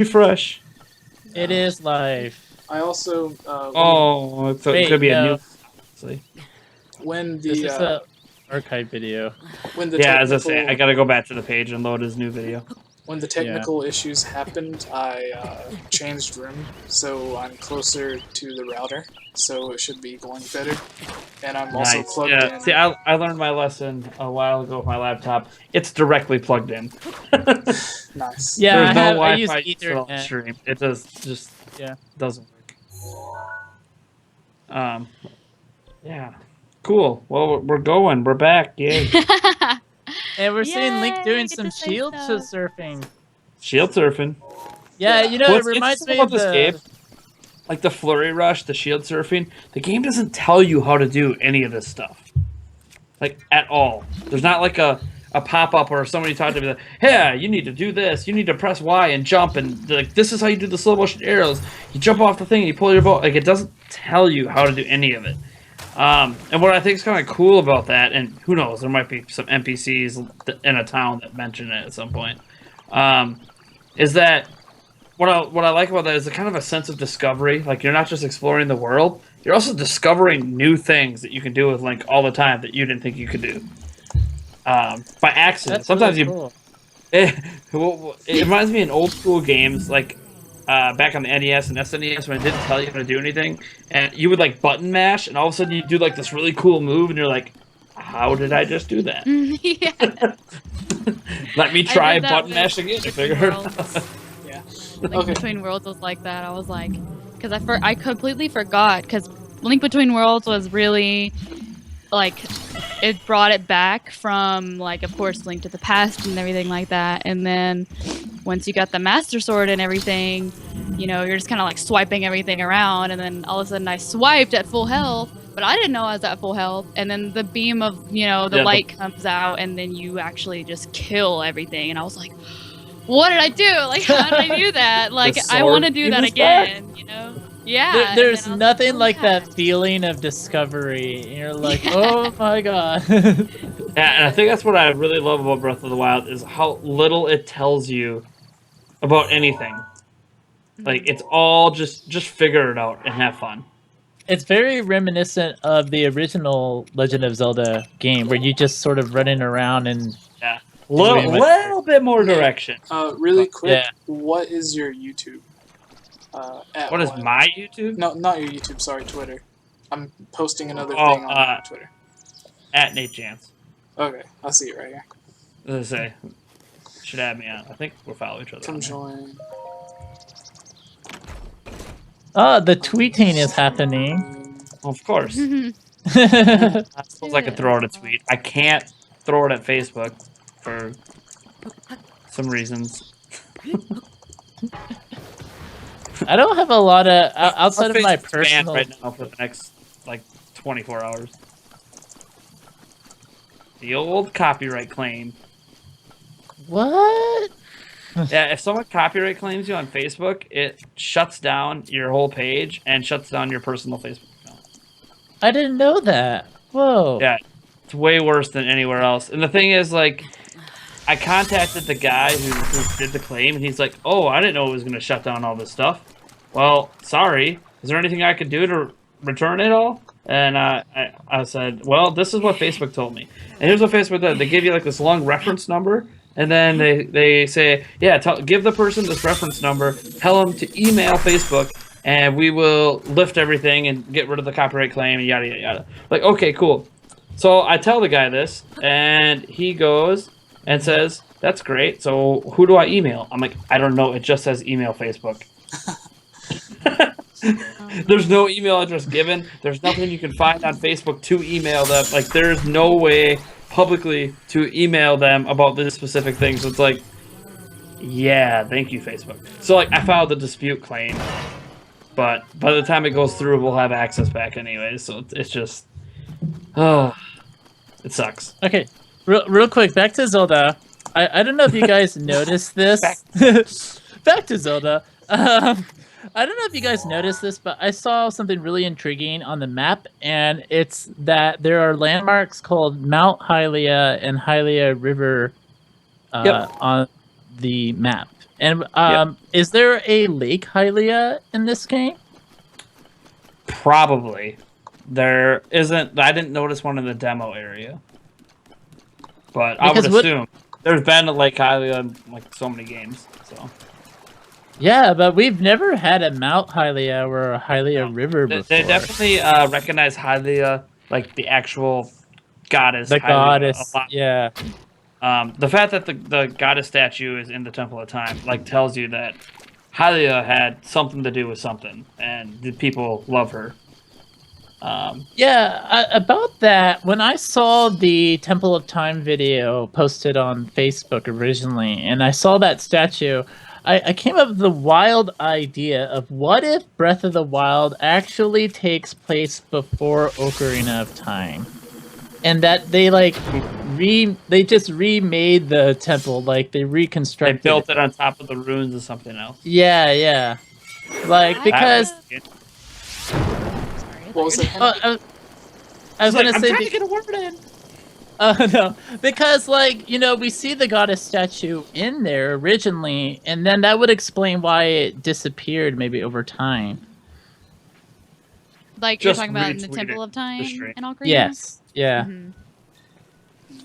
Refresh. It is live. I also Oh, so it Wait, could be a no. new. Honestly. when This the is a archive video. when the Yeah, as I say, I technical gotta go back to the page and load his new video. when the technical issues happened, I changed room, so I'm closer to the router, so it should be going better. And I'm also Nice. plugged Yeah. in. See, I learned my lesson a while ago with my laptop. It's directly plugged in. Nice. Yeah, There's no I use Wi-Fi use it on the Ethernet. stream. It just Yeah. doesn't work. Um, yeah, cool. Well, we're going. We're back. Yay! And we're seeing Link Yay, doing get some to say shield stuff. surfing. Shield surfing. Yeah, Yeah. you know, it What's reminds interesting me about of this game, the. like the flurry rush, the shield surfing, the game doesn't tell you how to do any of this stuff, like at all. There's not like a pop up or somebody talking to me like, "Hey, you need to do this. You need to press Y and jump, and like this is how you do the slow motion arrows. You jump off the thing and you pull your bow." Like it doesn't tell you how to do any of it. And what I think is kind of cool about that, and who knows, there might be some NPCs in a town that mention it at some point, is that what I like about that is a kind of a sense of discovery. Like you're not just exploring the world, you're also discovering new things that you can do with Link all the time that you didn't think you could do by accident. That's Sometimes really you cool. it reminds me of old school games like back on the NES and SNES when it didn't tell you how to do anything, and you would like button mash, and all of a sudden you do like this really cool move, and you're like, "How did I just do that? Yeah. Let me I try did that button with mash again to Between figure it out." Worlds. Yeah. Link Okay. Between Worlds was like that. I was like, because I completely forgot because Link Between Worlds was really like it brought it back from like of course Link to the Past and everything like that, and then once you got the Master Sword and everything, you know, you're just kind of like swiping everything around, and then all of a sudden I swiped at full health, but I didn't know I was at full health, and then the beam of, you know, the Yeah, light comes out, and then you actually just kill everything, and I was like, what did I do? Like, how did I do that? Like, The I want to sword do beam that is back. again, you know? Yeah. There, and there's then I was nothing oh, like yeah. that feeling of discovery. And you're like, Yeah. oh my god. Yeah, and I think that's what I really love about Breath of the Wild is how little it tells you about anything. Like it's all just figure it out and have fun. It's very reminiscent of the original Legend of Zelda game, where you just sort of running around and Yeah, doing what- little bit more Yeah. direction. Really quick, Yeah. what is your YouTube? At What is my YouTube? No, not your YouTube. Sorry, Twitter. I'm posting another Oh, thing on Twitter. At Nate Jans. Okay, I see it right here. As I say, should add me on. I think we'll follow each other. Come on there. join. Oh, the tweeting is happening. Of course. Mhm. I suppose I could throw out a tweet. I can't throw it at Facebook for some reasons. I don't have a lot of outside Our of my Facebook's banned personal. right now for the next like 24 hours. The old copyright claim. What? Yeah, if someone copyright claims you on Facebook, it shuts down your whole page and shuts down your personal Facebook account. I didn't know that. Whoa. Yeah, it's way worse than anywhere else. And the thing is, like, I contacted the guy who did the claim, and he's like, "Oh, I didn't know it was going to shut down all this stuff." Well, sorry. Is there anything I could do to return it all? And I said, well, this is what Facebook told me. And here's what Facebook did. They give you like this long reference number, and then they say, yeah, give the person this reference number, tell them to email Facebook, and we will lift everything and get rid of the copyright claim, and yada, yada, yada. Like, okay, cool. So I tell the guy this, and he goes and says, that's great. So who do I email? I'm like, I don't know. It just says email Facebook. There's no email address given. There's nothing you can find on Facebook to email them. Like, there's no way publicly to email them about this specific thing. So it's like, yeah, thank you, Facebook. So, like, I filed a dispute claim. But by the time it goes through, we'll have access back anyways. So it's just... Oh, it sucks. Okay, real quick, back to Zelda. I don't know if you guys noticed this. Back to Zelda. I don't know if you guys noticed this, but I saw something really intriguing on the map, and it's that there are landmarks called Mount Hylia and Hylia River Yep. on the map. And Yep. is there a Lake Hylia in this game? Probably. There isn't. I didn't notice one in the demo area, but I would Because what? assume there's been a Lake Hylia in like so many games. So Yeah, but we've never had a Mount Hylia or a Hylia no. River They before. definitely recognize Hylia, like the actual goddess The Hylia, a goddess. lot. Yeah. The fact that the goddess statue is in the Temple of Time like tells you that Hylia had something to do with something, and the people love her. Yeah, about that, when I saw the Temple of Time video posted on Facebook originally, and I saw that statue, I came up with the wild idea of what if Breath of the Wild actually takes place before Ocarina of Time? And that they they just remade the temple, like they They reconstructed built it on top of the ruins of something else. Yeah, yeah. Like I because That Sorry, I What was thought it? you were- I was gonna I'm say trying to get a word in. no, because we see the goddess statue in there originally, and then that would explain why it disappeared maybe over time. Like you're Just talking about in the retweet Temple it. of Time stream. in Ocarina? Yes, yeah. Mhm.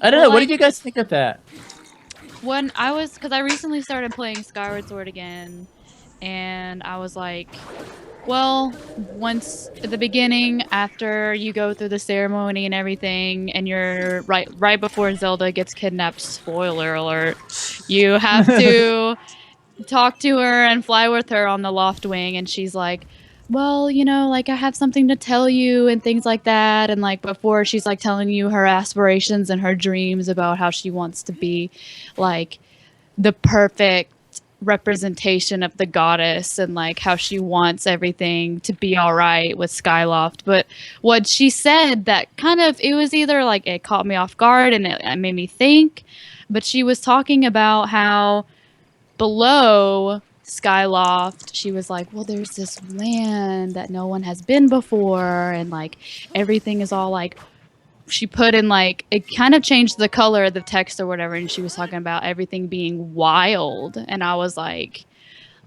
I don't Well, know. What did like- you guys think of that? When I was, because I recently started playing Skyward Sword again, and I was like, well, once at the beginning, after you go through the ceremony and everything, and you're right before Zelda gets kidnapped, spoiler alert, you have to talk to her and fly with her on the loft wing, and she's like, well, like I have something to tell you and things like that, and like before she's like telling you her aspirations and her dreams about how she wants to be like the perfect representation of the goddess and like how she wants everything to be all right with Skyloft. But what she said that kind of, it was either like it caught me off guard and it made me think, but she was talking about how below Skyloft, she was like, well, there's this land that no one has been before, and like everything is all like, she put in like, it kind of changed the color of the text or whatever, and she was talking about everything being wild, and I was like,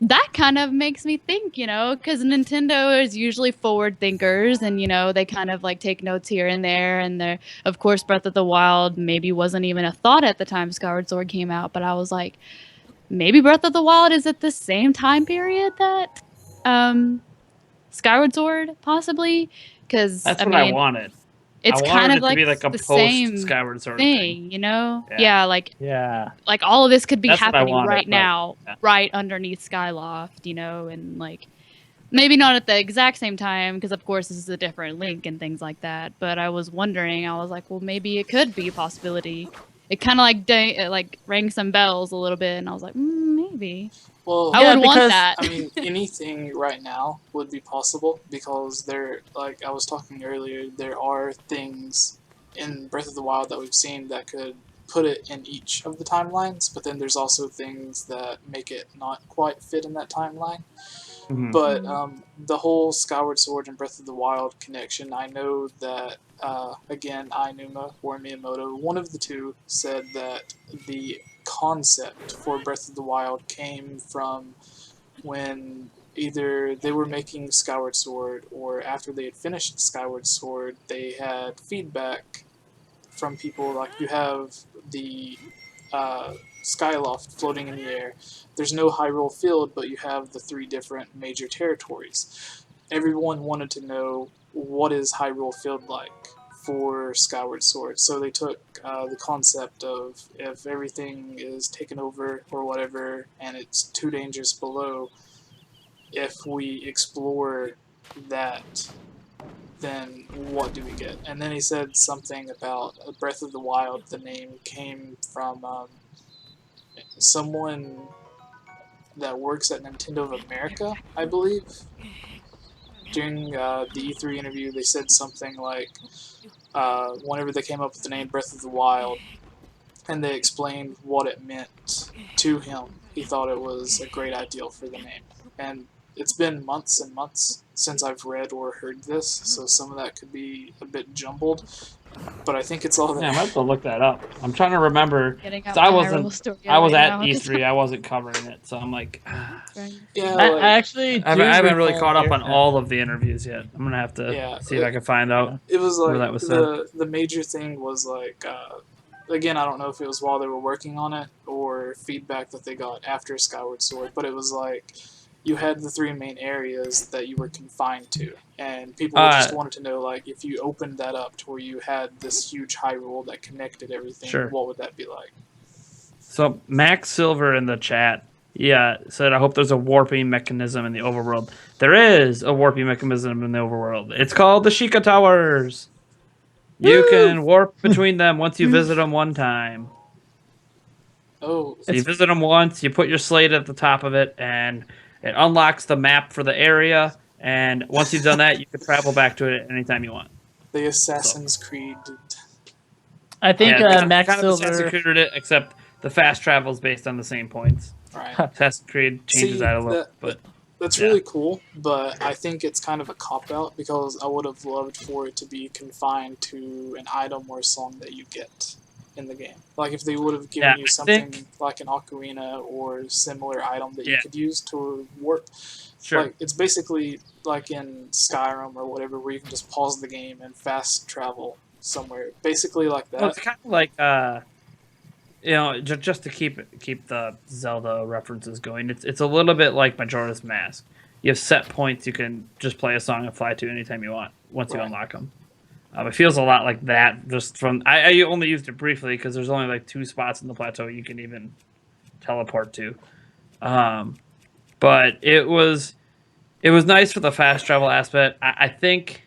that kind of makes me think, because Nintendo is usually forward thinkers, and they kind of like take notes here and there, and they're, of course, Breath of the Wild maybe wasn't even a thought at the time Skyward Sword came out, but I was like, maybe Breath of the Wild is at the same time period that Skyward Sword, possibly, because That's what I wanted. it's I wanted kind it of to like be like a the post same Skyward Sword thing, Yeah. Yeah, like Yeah. all of this could be That's what I happening wanted, right but- now, yeah. right underneath Skyloft, and like maybe not at the exact same time, because of course this is a different Link and things like that. But I was wondering, I was like, well, maybe it could be a possibility. It kind of like rang some bells a little bit, and I was like, maybe. Well, I Yeah, would want because- that. I mean, anything right now would be possible because there, like I was talking earlier, there are things in Breath of the Wild that we've seen that could put it in each of the timelines, but then there's also things that make it not quite fit in that timeline. Mhm. But the whole Skyward Sword and Breath of the Wild connection, I know that, again, Ainuma or Miyamoto, one of the two, said that the concept for Breath of the Wild came from when either they were making Skyward Sword or after they had finished Skyward Sword, they had feedback from people. Like, you have the Skyloft floating in the air. There's no Hyrule Field, but you have the 3 different major territories. Everyone wanted to know, what is Hyrule Field like for Skyward Sword? So they took the concept of, if everything is taken over or whatever and it's too dangerous below, if we explore that, then what do we get? And then he said something about Breath of the Wild. The name came from someone that works at Nintendo of America, I believe. During the E3 interview, they said something like, whenever they came up with the name Breath of the Wild, and they explained what it meant to him, he thought it was a great idea for the name. And it's been months and months since I've read or heard this, so some of that could be a bit jumbled. but I think it's all Yeah, I there. might have to look that up. I'm trying to remember. Getting 'Cause out I my wasn't. Hyrule story I was right at now, 'cause E3. I wasn't covering it, so I'm like, Yeah, I like actually do I haven't really recall caught up hearing on that. all of the interviews yet. I'm gonna have to yeah, see if I can find out it was where like that was said. the major thing was like again, I don't know if it was while they were working on it or feedback that they got after Skyward Sword, but it was like you had the three main areas that you were confined to, and people just wanted to know like if you opened that up to where you had this huge Hyrule that connected everything, Sure. what would that be like? So Max Silver in the chat, said I hope there's a warping mechanism in the overworld. There is a warping mechanism in the overworld. It's called the Shika Towers. You can warp between them once you visit them one time. Oh, So you visit them once, you put your slate at the top of it, and it unlocks the map for the area. And once you've done that, you can travel back to it anytime you want. the Assassin's Creed. I think Yeah, Max kind of Assassin's Silver. Creed it, except the fast travel is based on the same points. Right. Assassin's Creed changes See, that a little, but that's yeah. really cool, but I think it's kind of a cop out because I would have loved for it to be confined to an item or song that you get in the game. Like if they would have given you something like an ocarina or similar item that you could use to warp. Sure. Like it's basically like in Skyrim or whatever, where you can just pause the game and fast travel somewhere. Basically like that. Well, it's kind of like just to keep the Zelda references going. It's a little bit like Majora's Mask. You have set points you can just play a song and fly to anytime you want once you unlock them. It feels a lot like that. Just from I only used it briefly because there's only like 2 spots in the plateau you can even teleport to. But it was nice for the fast travel aspect. I think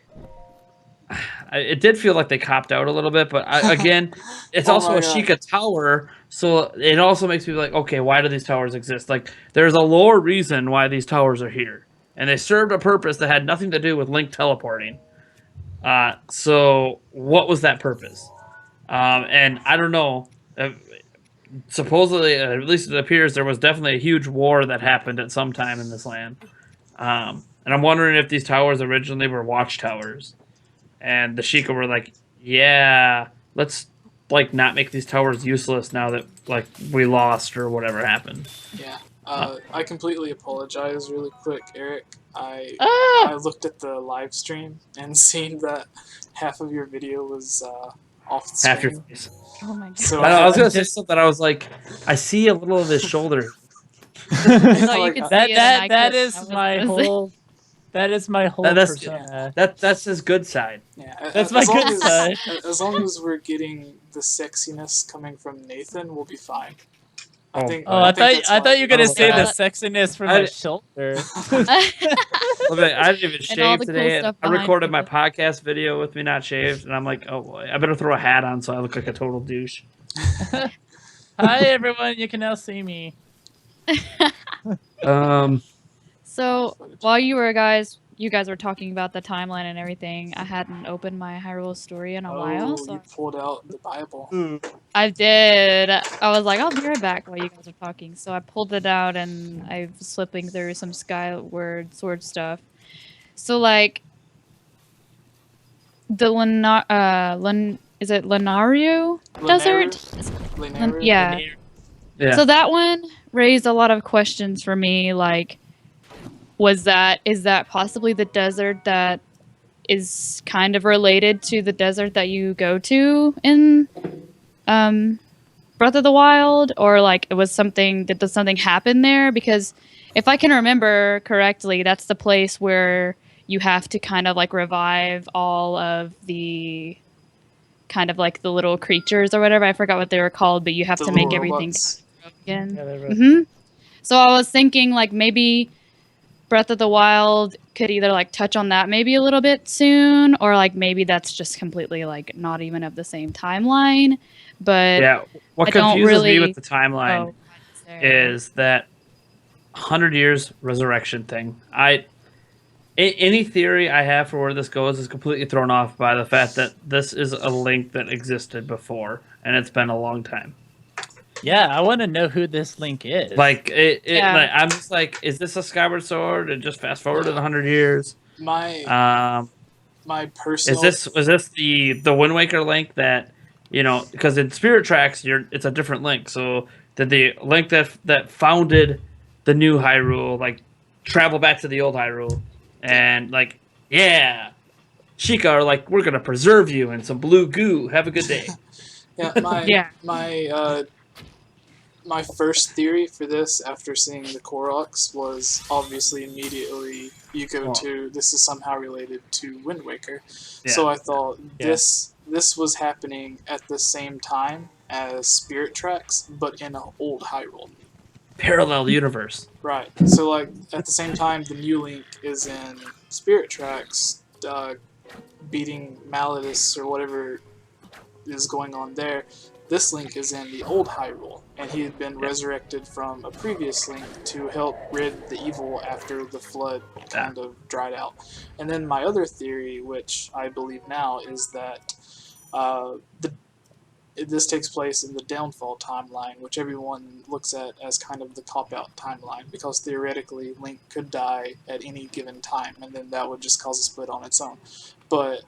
it did feel like they copped out a little bit, but again, it's also a Shika tower, so it also makes me like, okay, why do these towers exist? Like, there's a lore reason why these towers are here, and they served a purpose that had nothing to do with Link teleporting. So what was that purpose? And I don't know. Supposedly, at least it appears, there was definitely a huge war that happened at some time in this land. And I'm wondering if these towers originally were watchtowers. And the Shika were like, yeah, let's like not make these towers useless now that like we lost or whatever happened. Yeah. I completely apologize really quick, Eric. I looked at the live stream and seen that half of your video was off the screen. Half your face. Oh my god. So I was gonna say something. I was like, I see a little of his shoulder. You could see it and that is my whole. That is my whole persona. That's his good side. Yeah, that's my good side. As long as we're getting the sexiness coming from Nathan, we'll be fine. I thought you were gonna say the sexiness from my shoulder. I didn't even shave today. Cool I recorded my podcast video with me not shaved, and I'm like, oh boy, I better throw a hat on so I look like a total douche. Hi everyone, you can now see me. So while you guys were talking about the timeline and everything, I hadn't opened my Hyrule story in a while. So you pulled out the Bible. I did. I was like, I'll be right back while you guys are talking. So I pulled it out and I was flipping through some Skyward Sword stuff. So like the is it Lenario Desert? Yeah. So that one raised a lot of questions for me, like is that possibly the desert that is kind of related to the desert that you go to in Breath of the Wild, or like did something happen there? Because if I can remember correctly, that's the place where you have to kind of like revive all of the kind of like the little creatures or whatever. I forgot what they were called, but you have to make everything kind of again. So I was thinking like maybe Breath of the Wild could either like touch on that maybe a little bit soon, or like maybe that's just completely like not even of the same timeline. But yeah, what confuses me with the timeline is that 100 years resurrection thing. Any theory I have for where this goes is completely thrown off by the fact that this is a Link that existed before, and it's been a long time. Yeah, I want to know who this Link is. Like, I'm just like, is this a Skyward Sword? And just fast forward to 100 years. my personal Was this the Wind Waker Link that, because in Spirit Tracks it's a different Link. So did the Link that founded the new Hyrule like travel back to the old Hyrule and like, yeah, Shika are like, we're gonna preserve you in some blue goo. Have a good day. yeah Yeah. my first theory for this after seeing the Koroks was obviously immediately you go Oh. to this is somehow related to Wind Waker. Yeah. So I thought Yeah. this was happening at the same time as Spirit Tracks, but in an old Hyrule. Parallel universe. Right. So like at the same time the new Link is in Spirit Tracks, beating Malladus or whatever is going on there. This Link is in the old Hyrule, and he had been resurrected from a previous Link to help rid the evil after the flood kind of dried out. And then my other theory, which I believe now, is that this takes place in the Downfall timeline, which everyone looks at as kind of the cop-out timeline, because theoretically Link could die at any given time, and then that would just cause a split on its own. But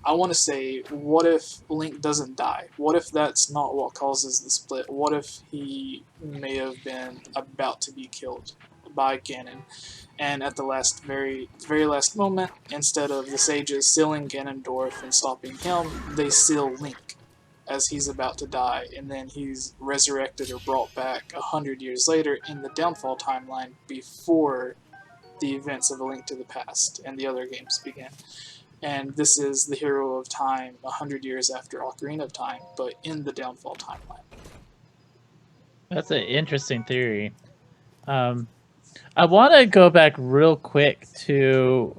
I want to say, what if Link doesn't die? What if that's not what causes the split? What if he may have been about to be killed by Ganon, and at the very last moment, instead of the sages sealing Ganondorf and stopping him, they seal Link as he's about to die, and then he's resurrected or brought back 100 years later in the Downfall timeline before the events of A Link to the Past and the other games began. And this is the hero of time 100 years after Ocarina of Time, but in the Downfall timeline. That's an interesting theory. I want to go back real quick to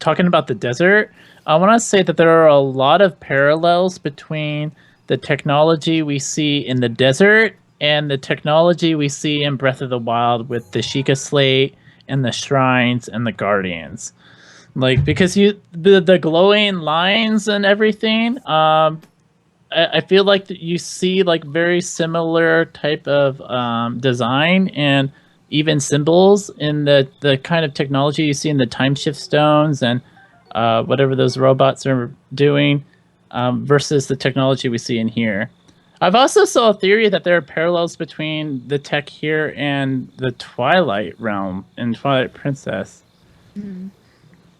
talking about the desert. I want to say that there are a lot of parallels between the technology we see in the desert and the technology we see in Breath of the Wild with the Shika Slate and the shrines and the guardians. Like, because the glowing lines and everything, I feel like that you see like very similar type of design and even symbols in the kind of technology you see in the time shift stones and whatever those robots are doing versus the technology we see in here. I've also saw a theory that there are parallels between the tech here and the Twilight Realm and Twilight Princess.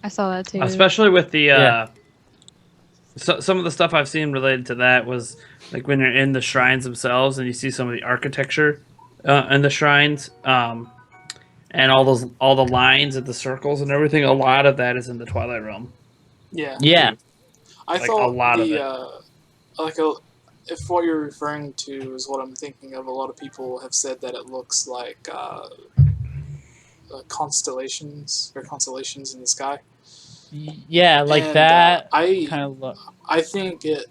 I saw that too. Especially with the Yeah. some of the stuff I've seen related to that was like when you're in the shrines themselves and you see some of the architecture in the shrines, and all the lines and the circles and everything. A lot of that is in the Twilight Realm. Yeah. Yeah. I Like, thought a lot of if what you're referring to is what I'm thinking of, a lot of people have said that it looks like constellations in the sky. Yeah, like And, that I kind of look. I think it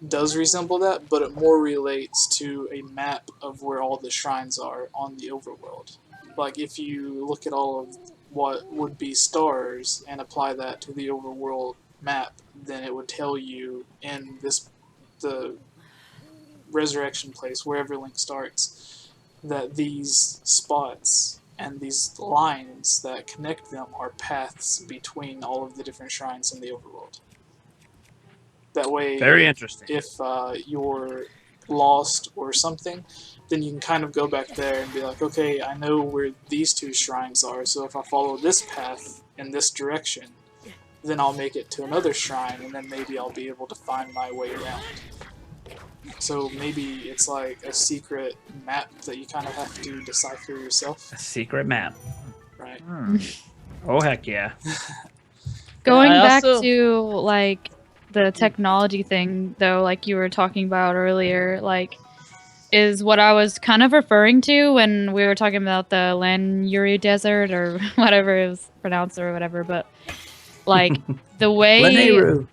does resemble that, but it more relates to a map of where all the shrines are on the overworld. Like, if you look at all of what would be stars and apply that to the overworld map, then it would tell you in the resurrection place, wherever Link starts, that these spots and these lines that connect them are paths between all of the different shrines in the overworld. That way, Very interesting. if you're lost or something, then you can kind of go back there and be like, okay, I know where these two shrines are, so if I follow this path in this direction, then I'll make it to another shrine, and then maybe I'll be able to find my way around. So maybe it's like a secret map that you kind of have to decipher yourself, A secret map. right? Oh heck yeah! Going I back also- to like the technology thing though, like you were talking about earlier, like is what I was kind of referring to when we were talking about the Lanuri Desert or whatever it was pronounced or whatever, but like the way Lanayru.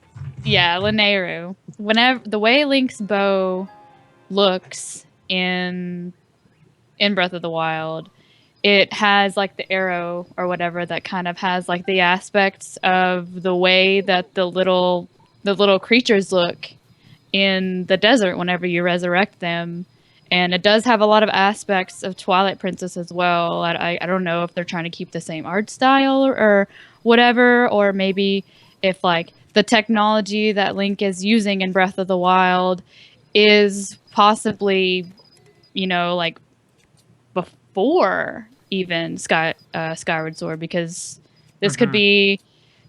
Yeah, Lanayru. Whenever the way Link's bow looks in Breath of the Wild, it has like the arrow or whatever that kind of has like the aspects of the way that the little creatures look in the desert whenever you resurrect them. And it does have a lot of aspects of Twilight Princess as well. I don't know if they're trying to keep the same art style or whatever, or maybe if like the technology that Link is using in Breath of the Wild is possibly, you know, like before even Skyward Sword, because this could be,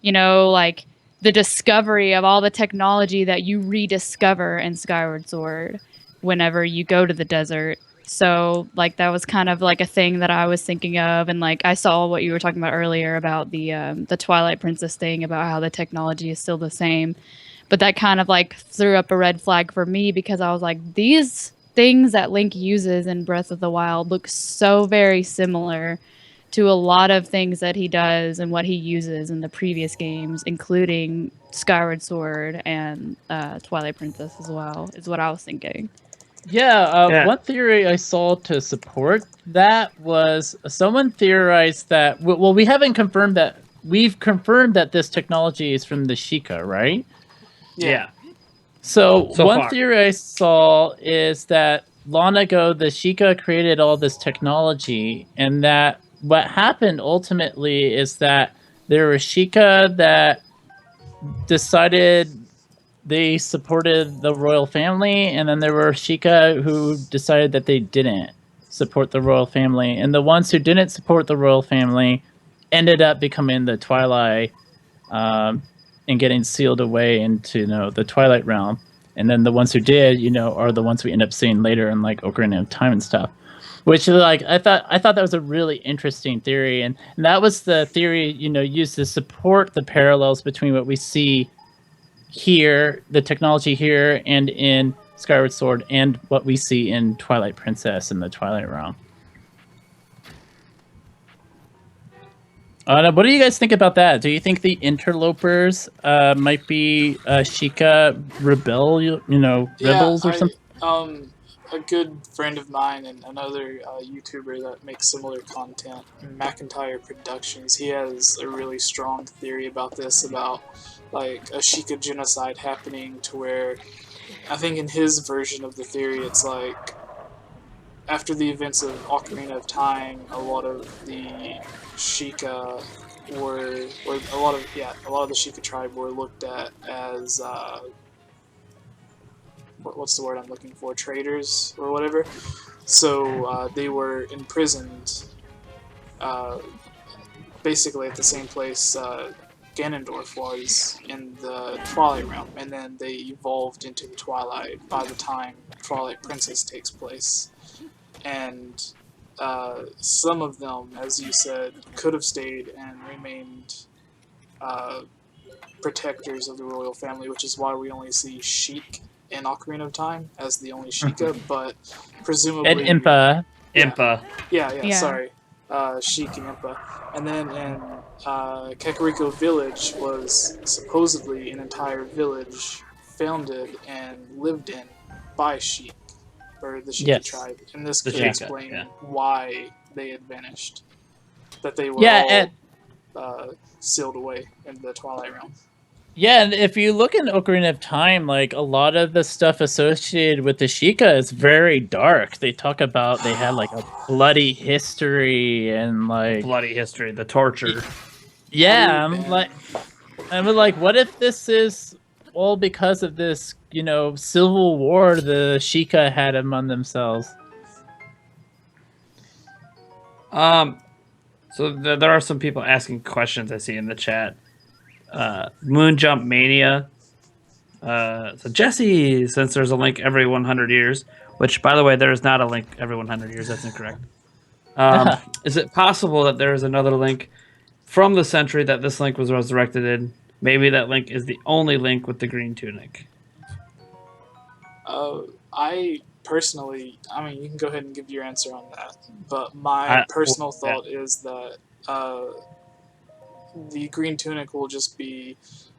you know, like the discovery of all the technology that you rediscover in Skyward Sword whenever you go to the desert. So like that was kind of like a thing that I was thinking of, and like I saw what you were talking about earlier about the Twilight Princess thing, about how the technology is still the same. But that kind of like threw up a red flag for me, because I was like, these things that Link uses in Breath of the Wild look so very similar to a lot of things that he does and what he uses in the previous games, including Skyward Sword and Twilight Princess as well, is what I was thinking. Yeah, Yeah. one theory I saw to support that was someone theorized that. Well, we haven't confirmed that. We've confirmed that this technology is from the Shika, right? Yeah. So, So one far. theory I saw is that long ago the Shika created all this technology, and that what happened ultimately is that there were Shika that decided they supported the royal family, and then there were Shika who decided that they didn't support the royal family, and the ones who didn't support the royal family ended up becoming the Twilight, and getting sealed away into, you know, the Twilight realm. And then the ones who did, you know, are the ones we end up seeing later in like Ocarina of Time and stuff. Which, like, I thought that was a really interesting theory, and that was the theory, you know, used to support the parallels between what we see here, the technology here, and in Skyward Sword, and what we see in Twilight Princess and the Twilight Realm. What do you guys think about that? Do you think the interlopers might be Shika rebels or something? A good friend of mine and another YouTuber that makes similar content, McIntyre Productions, he has a really strong theory about this, about like a Shika genocide happening, to where I think in his version of the theory, it's like after the events of Ocarina of Time, a lot of the Shika were, or a lot of the Shika tribe were looked at as what's the word I'm looking for? Traitors or whatever. So they were imprisoned, basically at the same place Ganondorf was in the Twilight Realm, and then they evolved into the Twilight by the time Twilight Princess takes place. And some of them, as you said, could have stayed and remained protectors of the royal family, which is why we only see Sheik in Ocarina of Time as the only Shika, but presumably... And Impa. Impa. Yeah, sorry. Sheik and Impa. And then in Kakariko Village was supposedly an entire village founded and lived in by Sheik, or the Shika tribe. And this could explain why they had vanished. That they were all sealed away in the Twilight Realm. Yeah, and if you look in Ocarina of Time, like a lot of the stuff associated with the Shika is very dark. They talk about they had like a bloody history and like the torture. Yeah, I'm like, what if this is all because of this, you know, civil war the Shika had among themselves? So there are some people asking questions I see in the chat. Moonjump Mania. So Jesse, since there's a link every 100 years, which, by the way, there is not a link every 100 years. That's incorrect. Is it possible that there is another link from the century that this link was resurrected in? Maybe that link is the only link with the green tunic. I personally, I mean, you can go ahead and give your answer on that, but my personal thought is that the green tunic will just be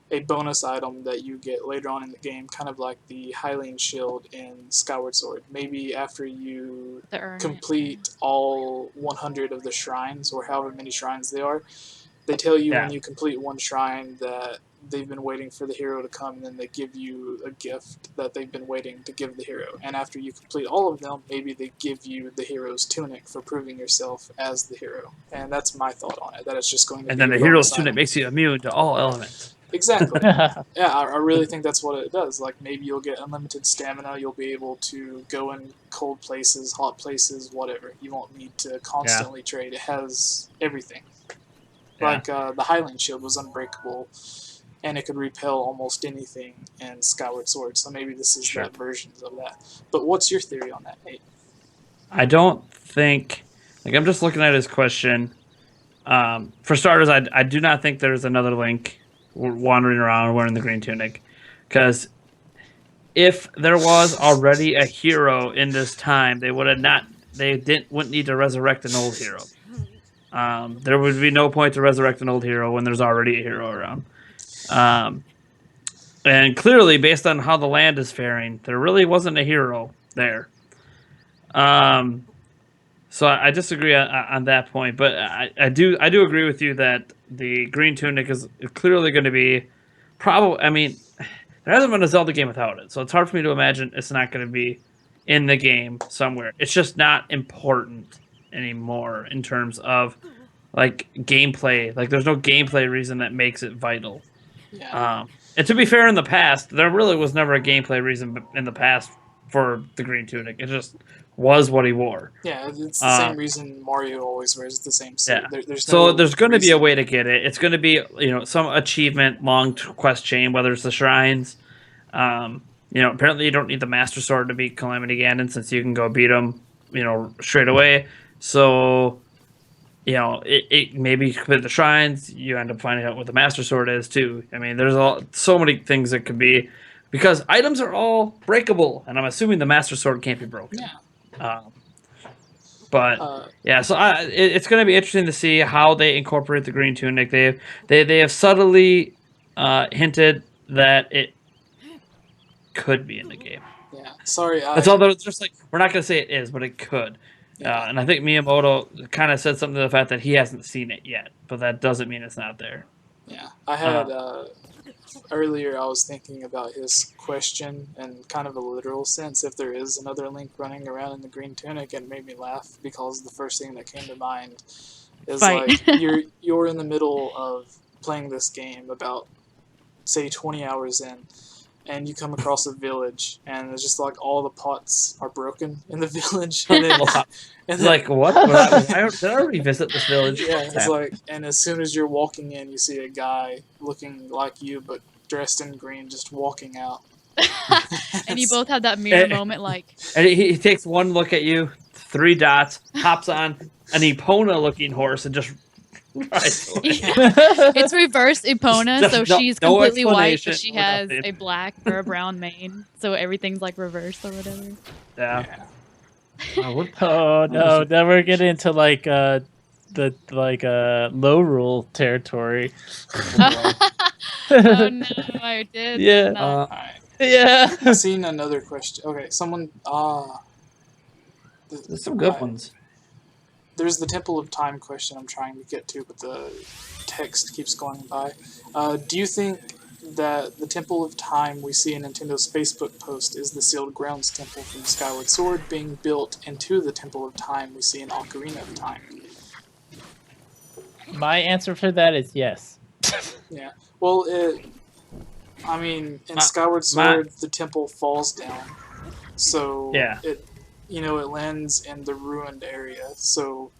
a bonus item that you get later on in the game, kind of like the Hylian shield in Skyward Sword. Maybe after you complete all 100 of the shrines, or however many shrines they are, they tell you when you complete one shrine that they've been waiting for the hero to come, and then they give you a gift that they've been waiting to give the hero. And after you complete all of them, maybe they give you the hero's tunic for proving yourself as the hero. And that's my thought on it, that it's just going to and then the hero's tunic makes you immune to all elements. Exactly. Yeah, I really think that's what it does. Like, maybe you'll get unlimited stamina. You'll be able to go in cold places, hot places, whatever. You won't need to constantly trade. It has everything. Yeah. Like, the Highland Shield was unbreakable, and it could repel almost anything in Skyward Sword. So maybe this is that version of that. But what's your theory on that, Nate? I don't think. Like, I'm just looking at his question. For starters, I do not think there's another Link wandering around wearing the green tunic, because if there was already a hero in this time, they would have not. Wouldn't need to resurrect an old hero. There would be no point to resurrect an old hero when there's already a hero around. And clearly, based on how the land is faring, there really wasn't a hero there. So I disagree on that point, but I do agree with you that the green tunic is clearly going to be probably. I mean, there hasn't been a Zelda game without it, so it's hard for me to imagine it's not going to be in the game somewhere. It's just not important anymore in terms of like gameplay. Like, there's no gameplay reason that makes it vital. Yeah. And to be fair, in the past, there really was never a gameplay reason in the past for the green tunic. It just was what he wore. Yeah, it's the same reason Mario always wears the same suit. Yeah. There's So no there's going to be a reason. way to get it. It's going to be, some achievement, long quest chain, whether it's the shrines. Apparently you don't need the Master Sword to beat Calamity Ganon, since you can go beat him, straight away. So, it maybe you complete the shrines, you end up finding out what the Master Sword is too. I mean, there's so many things it could be, because items are all breakable, and I'm assuming the Master Sword can't be broken. Yeah. Yeah, so it's going to be interesting to see how they incorporate the green tunic. They have subtly hinted that it could be in the game. Yeah. Sorry. That's all. It's just like, we're not going to say it is, but it could. Yeah. And I think Miyamoto kind of said something to the fact that he hasn't seen it yet, but that doesn't mean it's not there. Yeah. I had earlier. I was thinking about his question in kind of a literal sense. If there is another Link running around in the green tunic, it made me laugh, because the first thing that came to mind is Fight. like you're in the middle of playing this game, about say 20 hours in, and you come across a village, and it's just like all the pots are broken in the village, and then, It's like, what? Did I already visit this village? yeah, it's like, and as soon as you're walking in, you see a guy looking like you but dressed in green just walking out. And you both have that mirror moment, like. And he takes one look at you, 3 dots, hops on an Epona-looking horse, and just rides away. It's reverse Epona, so Just she's no completely white, explanation, but she no has nothing. a black or a brown mane, so everything's like reversed or whatever. Yeah. Oh no! Now we're getting into like the low rule territory. Oh no, I did. Yeah. not. Alright. Yeah. I've seen another question. Okay, someone. There's some good ones. There's the Temple of Time question I'm trying to get to, but the text keeps going by. Do you think that the Temple of Time we see in Nintendo's Facebook post is the Sealed Grounds Temple from Skyward Sword being built into the Temple of Time we see in Ocarina of Time? My answer for that is yes. Yeah. Well, in Skyward Sword, the temple falls down, so Yeah. it lands in the ruined area. So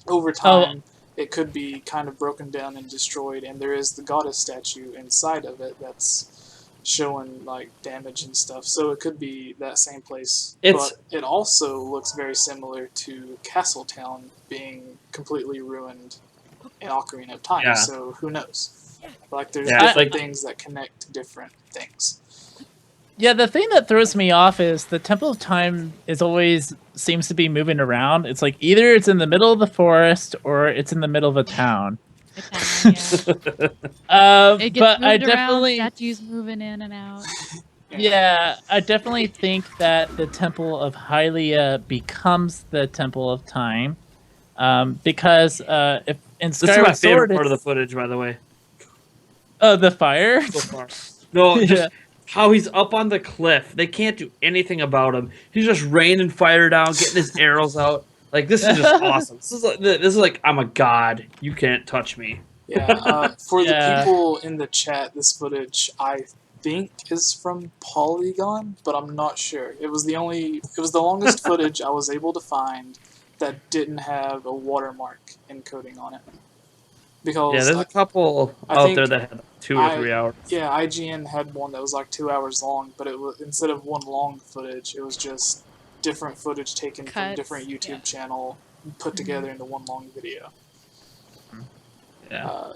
over time, it could be kind of broken down and destroyed, and there is the goddess statue inside of it that's showing like damage and stuff. So it could be that same place. But it also looks very similar to Castletown being completely ruined in Ocarina of Time. Yeah. So who knows? Like, there's Yeah, different things that connect to different things. Yeah, the thing that throws me off is the Temple of Time seems to be moving around. It's like either it's in the middle of the forest or it's in the middle of a town. The town, yeah. It gets But moved I definitely, around, statues moving in and out. yeah, I definitely think that the Temple of Hylia becomes the Temple of Time, because if in This is my Skyward favorite Sword, part of the footage, by the way. the fire. So far. No, Yeah. just how he's up on the cliff. They can't do anything about him. He's just raining fire down, getting his arrows out. Like, this is just awesome. This is like I'm a god. You can't touch me. Yeah. For the Yeah. people in the chat, this footage I think is from Polygon, but I'm not sure. It was the longest footage I was able to find that didn't have a watermark encoding on it. Yeah, Because there's a couple I out there think that had 2 or 3 hours. IGN had one that was like 2 hours long, but it was, instead of one long footage, it was just different footage taken from Cuts, different YouTube yeah. channel put together into one long video. Yeah.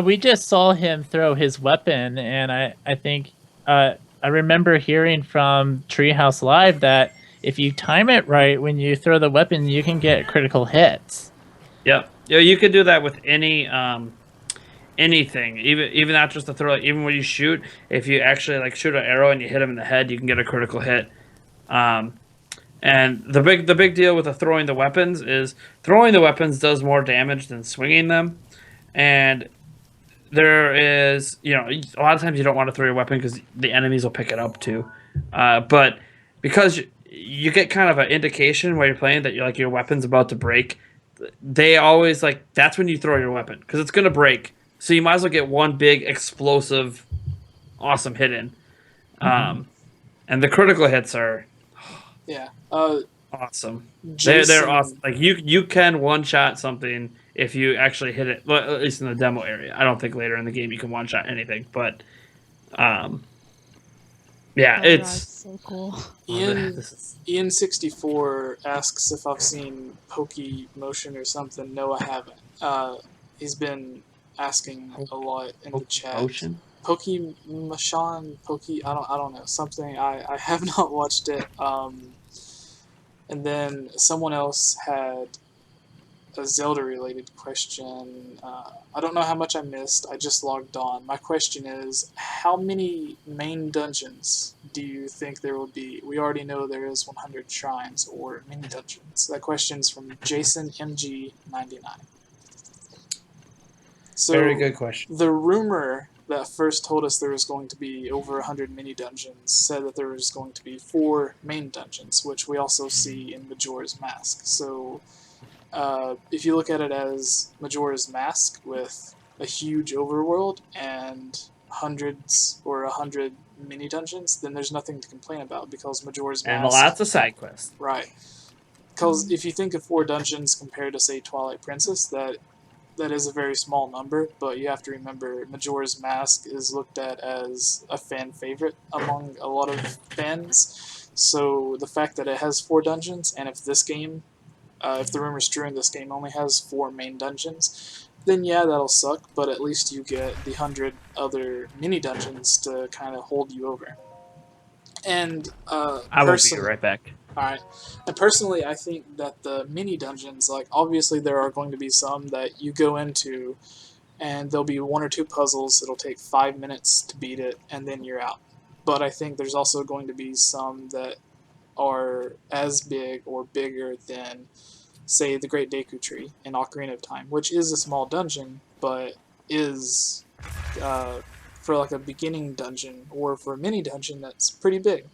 We just saw him throw his weapon, and I think I remember hearing from Treehouse Live that if you time it right when you throw the weapon, you can get critical hits. Yep. Yeah, you could do that with any anything, even not just the throw. Like, even when you shoot, if you actually like shoot an arrow and you hit him in the head, you can get a critical hit. Um, and the big deal with the throwing the weapons is throwing the weapons does more damage than swinging them, and there is a lot of times you don't want to throw your weapon because the enemies will pick it up too, but because you get kind of an indication while you're playing that your weapon's about to break, they always like that's when you throw your weapon because it's gonna break. So you might as well get one big explosive, awesome hit in. And the critical hits are Yeah. awesome. They're Jason, awesome. Like you can one shot something if you actually hit it. Well, at least in the demo area. I don't think later in the game you can one shot anything, but yeah, That drive's it's so cool. Ian64 asks if I've seen Pokey Motion or something. No, I haven't. He's been asking a lot in the chat. Motion. Pokey Motion, I don't know, something. I have not watched it. And then someone else had a Zelda related question. I don't know how much I missed. I just logged on. My question is, how many main dungeons do you think there will be? We already know there is 100 shrines or mini dungeons. That question's from Jason MG99. So Very good question. the rumor that first told us there was going to be over 100 mini dungeons said that there was going to be 4 main dungeons, which we also see in Majora's Mask. So if you look at it as Majora's Mask with a huge overworld and hundreds or 100 mini dungeons, then there's nothing to complain about because Majora's And Mask. lots of side quests. Right. Because if you think of 4 dungeons compared to, say, Twilight Princess, that is a very small number, but you have to remember Majora's Mask is looked at as a fan favorite among a lot of fans. So the fact that it has 4 dungeons, and if this game, if the rumor's true and this game only has 4 main dungeons, then yeah, that'll suck, but at least you get the 100 other mini dungeons to kind of hold you over. And I will be right back. Alright, and personally, I think that the mini dungeons, like, obviously there are going to be some that you go into, and there'll be 1 or 2 puzzles, it'll take 5 minutes to beat it, and then you're out. But I think there's also going to be some that are as big or bigger than, say, the Great Deku Tree in Ocarina of Time, which is a small dungeon, but is, for like a beginning dungeon, or for a mini dungeon, that's pretty big.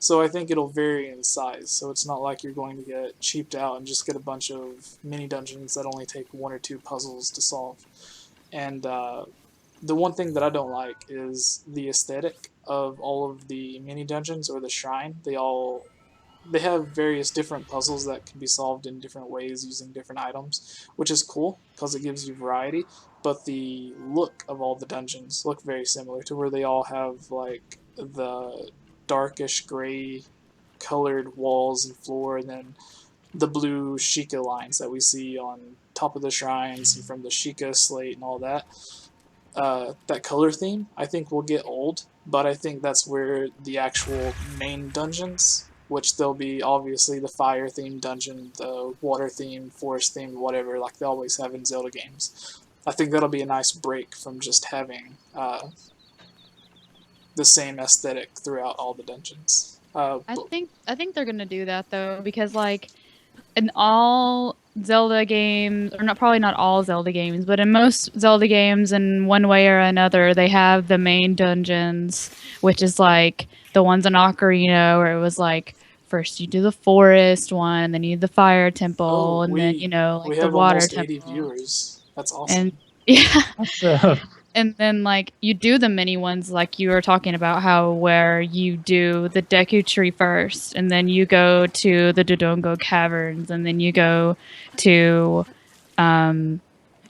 So I think it'll vary in size, so it's not like you're going to get cheaped out and just get a bunch of mini dungeons that only take 1 or 2 puzzles to solve. And the one thing that I don't like is the aesthetic of all of the mini dungeons or the shrine. They have various different puzzles that can be solved in different ways using different items, which is cool because it gives you variety, but the look of all the dungeons look very similar to where they all have like the darkish gray colored walls and floor, and then the blue Shika lines that we see on top of the shrines and from the Shika slate and all that. That color theme, I think, will get old, but I think that's where the actual main dungeons, which they'll be obviously the fire themed dungeon, the water themed, forest themed, whatever, like they always have in Zelda games. I think that'll be a nice break from just having the same aesthetic throughout all the dungeons. I think they're gonna do that though, because like in all Zelda games, or not probably not all Zelda games, but in most Zelda games, in one way or another, they have the main dungeons, which is like the ones in Ocarina, where it was like first you do the forest one, then you do the fire temple, and then we like the have water almost temple. 80 viewers. That's awesome. Yeah. So, And then like you do the mini ones like you were talking about how where you do the Deku Tree first and then you go to the Dodongo Caverns and then you go to Jabu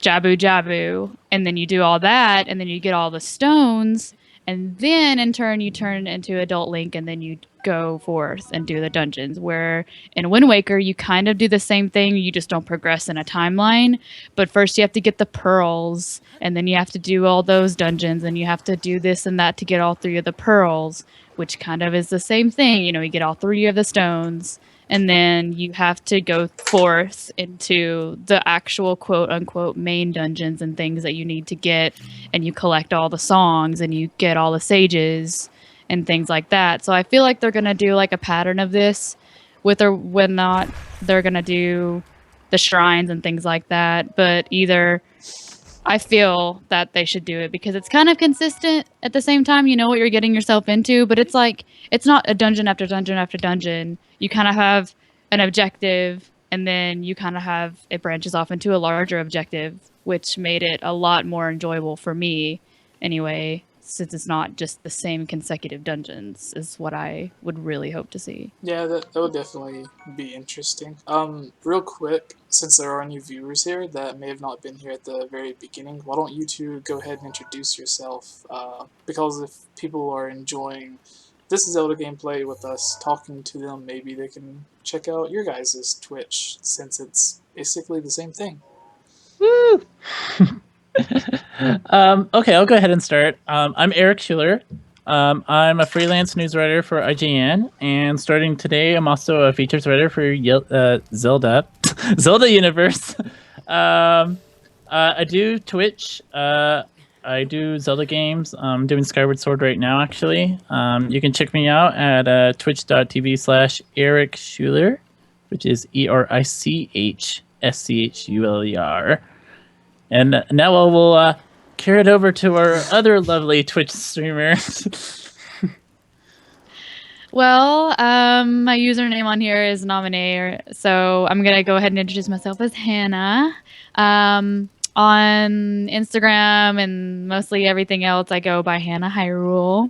Jabu and then you do all that and then you get all the stones and then in turn you turn into Adult Link and then you go forth and do the dungeons where in Wind Waker you kind of do the same thing, you just don't progress in a timeline, but first you have to get the pearls and then you have to do all those dungeons and you have to do this and that to get all 3 of the pearls, which kind of is the same thing, you know, you get all 3 of the stones and then you have to go forth into the actual quote unquote main dungeons and things that you need to get and you collect all the songs and you get all the sages and things like that. So I feel like they're going to do like a pattern of this with or when not they're going to do the shrines and things like that, but either I feel that they should do it because it's kind of consistent at the same time. You know what you're getting yourself into, but it's like it's not a dungeon after dungeon after dungeon. You kind of have an objective, and then you kind of have it branches off into a larger objective, which made it a lot more enjoyable for me, anyway. Since it's not just the same consecutive dungeons, is what I would really hope to see. Yeah, that would definitely be interesting. Real quick, since there are new viewers here that may have not been here at the very beginning, why don't you two go ahead and introduce yourself? Because if people are enjoying this Zelda gameplay with us talking to them, maybe they can check out your guys' Twitch, since it's basically the same thing. woo! Okay, I'll go ahead and start. I'm Eric Schuler. I'm a freelance news writer for IGN, and starting today, I'm also a features writer for Zelda, Zelda Universe. I do Twitch. I do Zelda games. I'm doing Skyward Sword right now, actually. You can check me out at twitch.tv/Eric Schuler, which is ERICHSCHULER. And now I will carry it over to our other lovely Twitch streamer. Well, my username on here is Nominator, so I'm gonna go ahead and introduce myself as Hannah. On Instagram and mostly everything else, I go by Hannah Hyrule.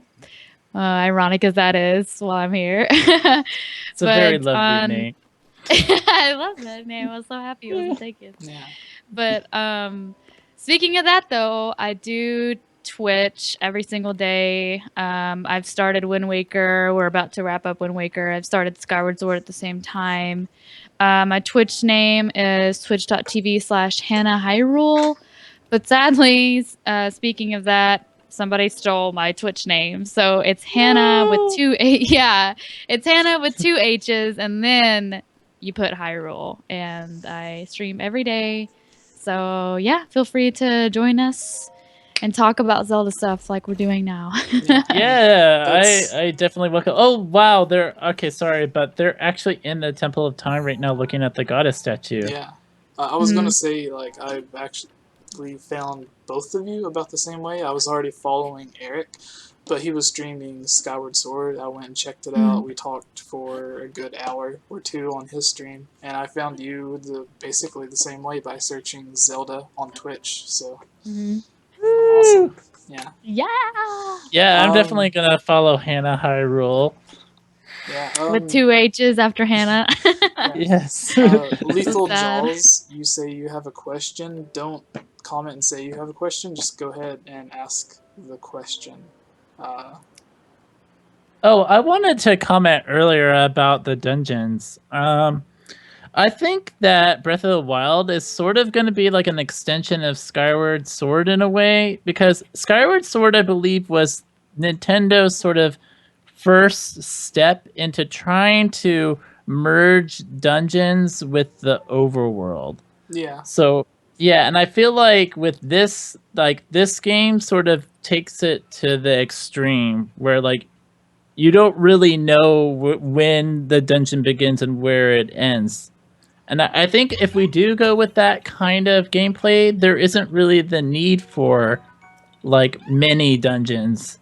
Ironic as that is, while I'm here. It's a very But lovely name. I love that name. I was so happy it wasn't taken. Yeah. But speaking of that, though, I do Twitch every single day. I've started Wind Waker. We're about to wrap up Wind Waker. I've started Skyward Sword at the same time. My Twitch name is twitch.tv/Hannah Hyrule. But sadly, speaking of that, somebody stole my Twitch name. So it's Hannah with 2 H. Yeah, it's Hannah with 2 H's, and then you put Hyrule. And I stream every day. So yeah, feel free to join us and talk about Zelda stuff like we're doing now. Yeah, That's- I definitely welcome. Oh wow, they're okay. Sorry, but they're actually in the Temple of Time right now, looking at the goddess statue. Yeah. I was gonna say, like, I've actually found both of you about the same way. I was already following Eric, but he was streaming Skyward Sword. I went and checked it out. We talked for a good hour or two on his stream, and I found you basically the same way by searching Zelda on Twitch. So awesome. Yeah. Yeah. Yeah, I'm Um, definitely gonna follow Hannah Hyrule. Yeah. With 2 H's after Hannah. Yes. Lethal Sad. Jaws, you say you have a question. Don't comment and say you have a question. Just go ahead and ask the question. Oh, I wanted to comment earlier about the dungeons. I think that Breath of the Wild is sort of going to be like an extension of Skyward Sword in a way, because Skyward Sword, I believe, was Nintendo's sort of first step into trying to merge dungeons with the overworld. Yeah. So yeah, and I feel like with this, like this game sort of takes it to the extreme where like you don't really know when the dungeon begins and where it ends. And I think if we do go with that kind of gameplay, there isn't really the need for like many dungeons,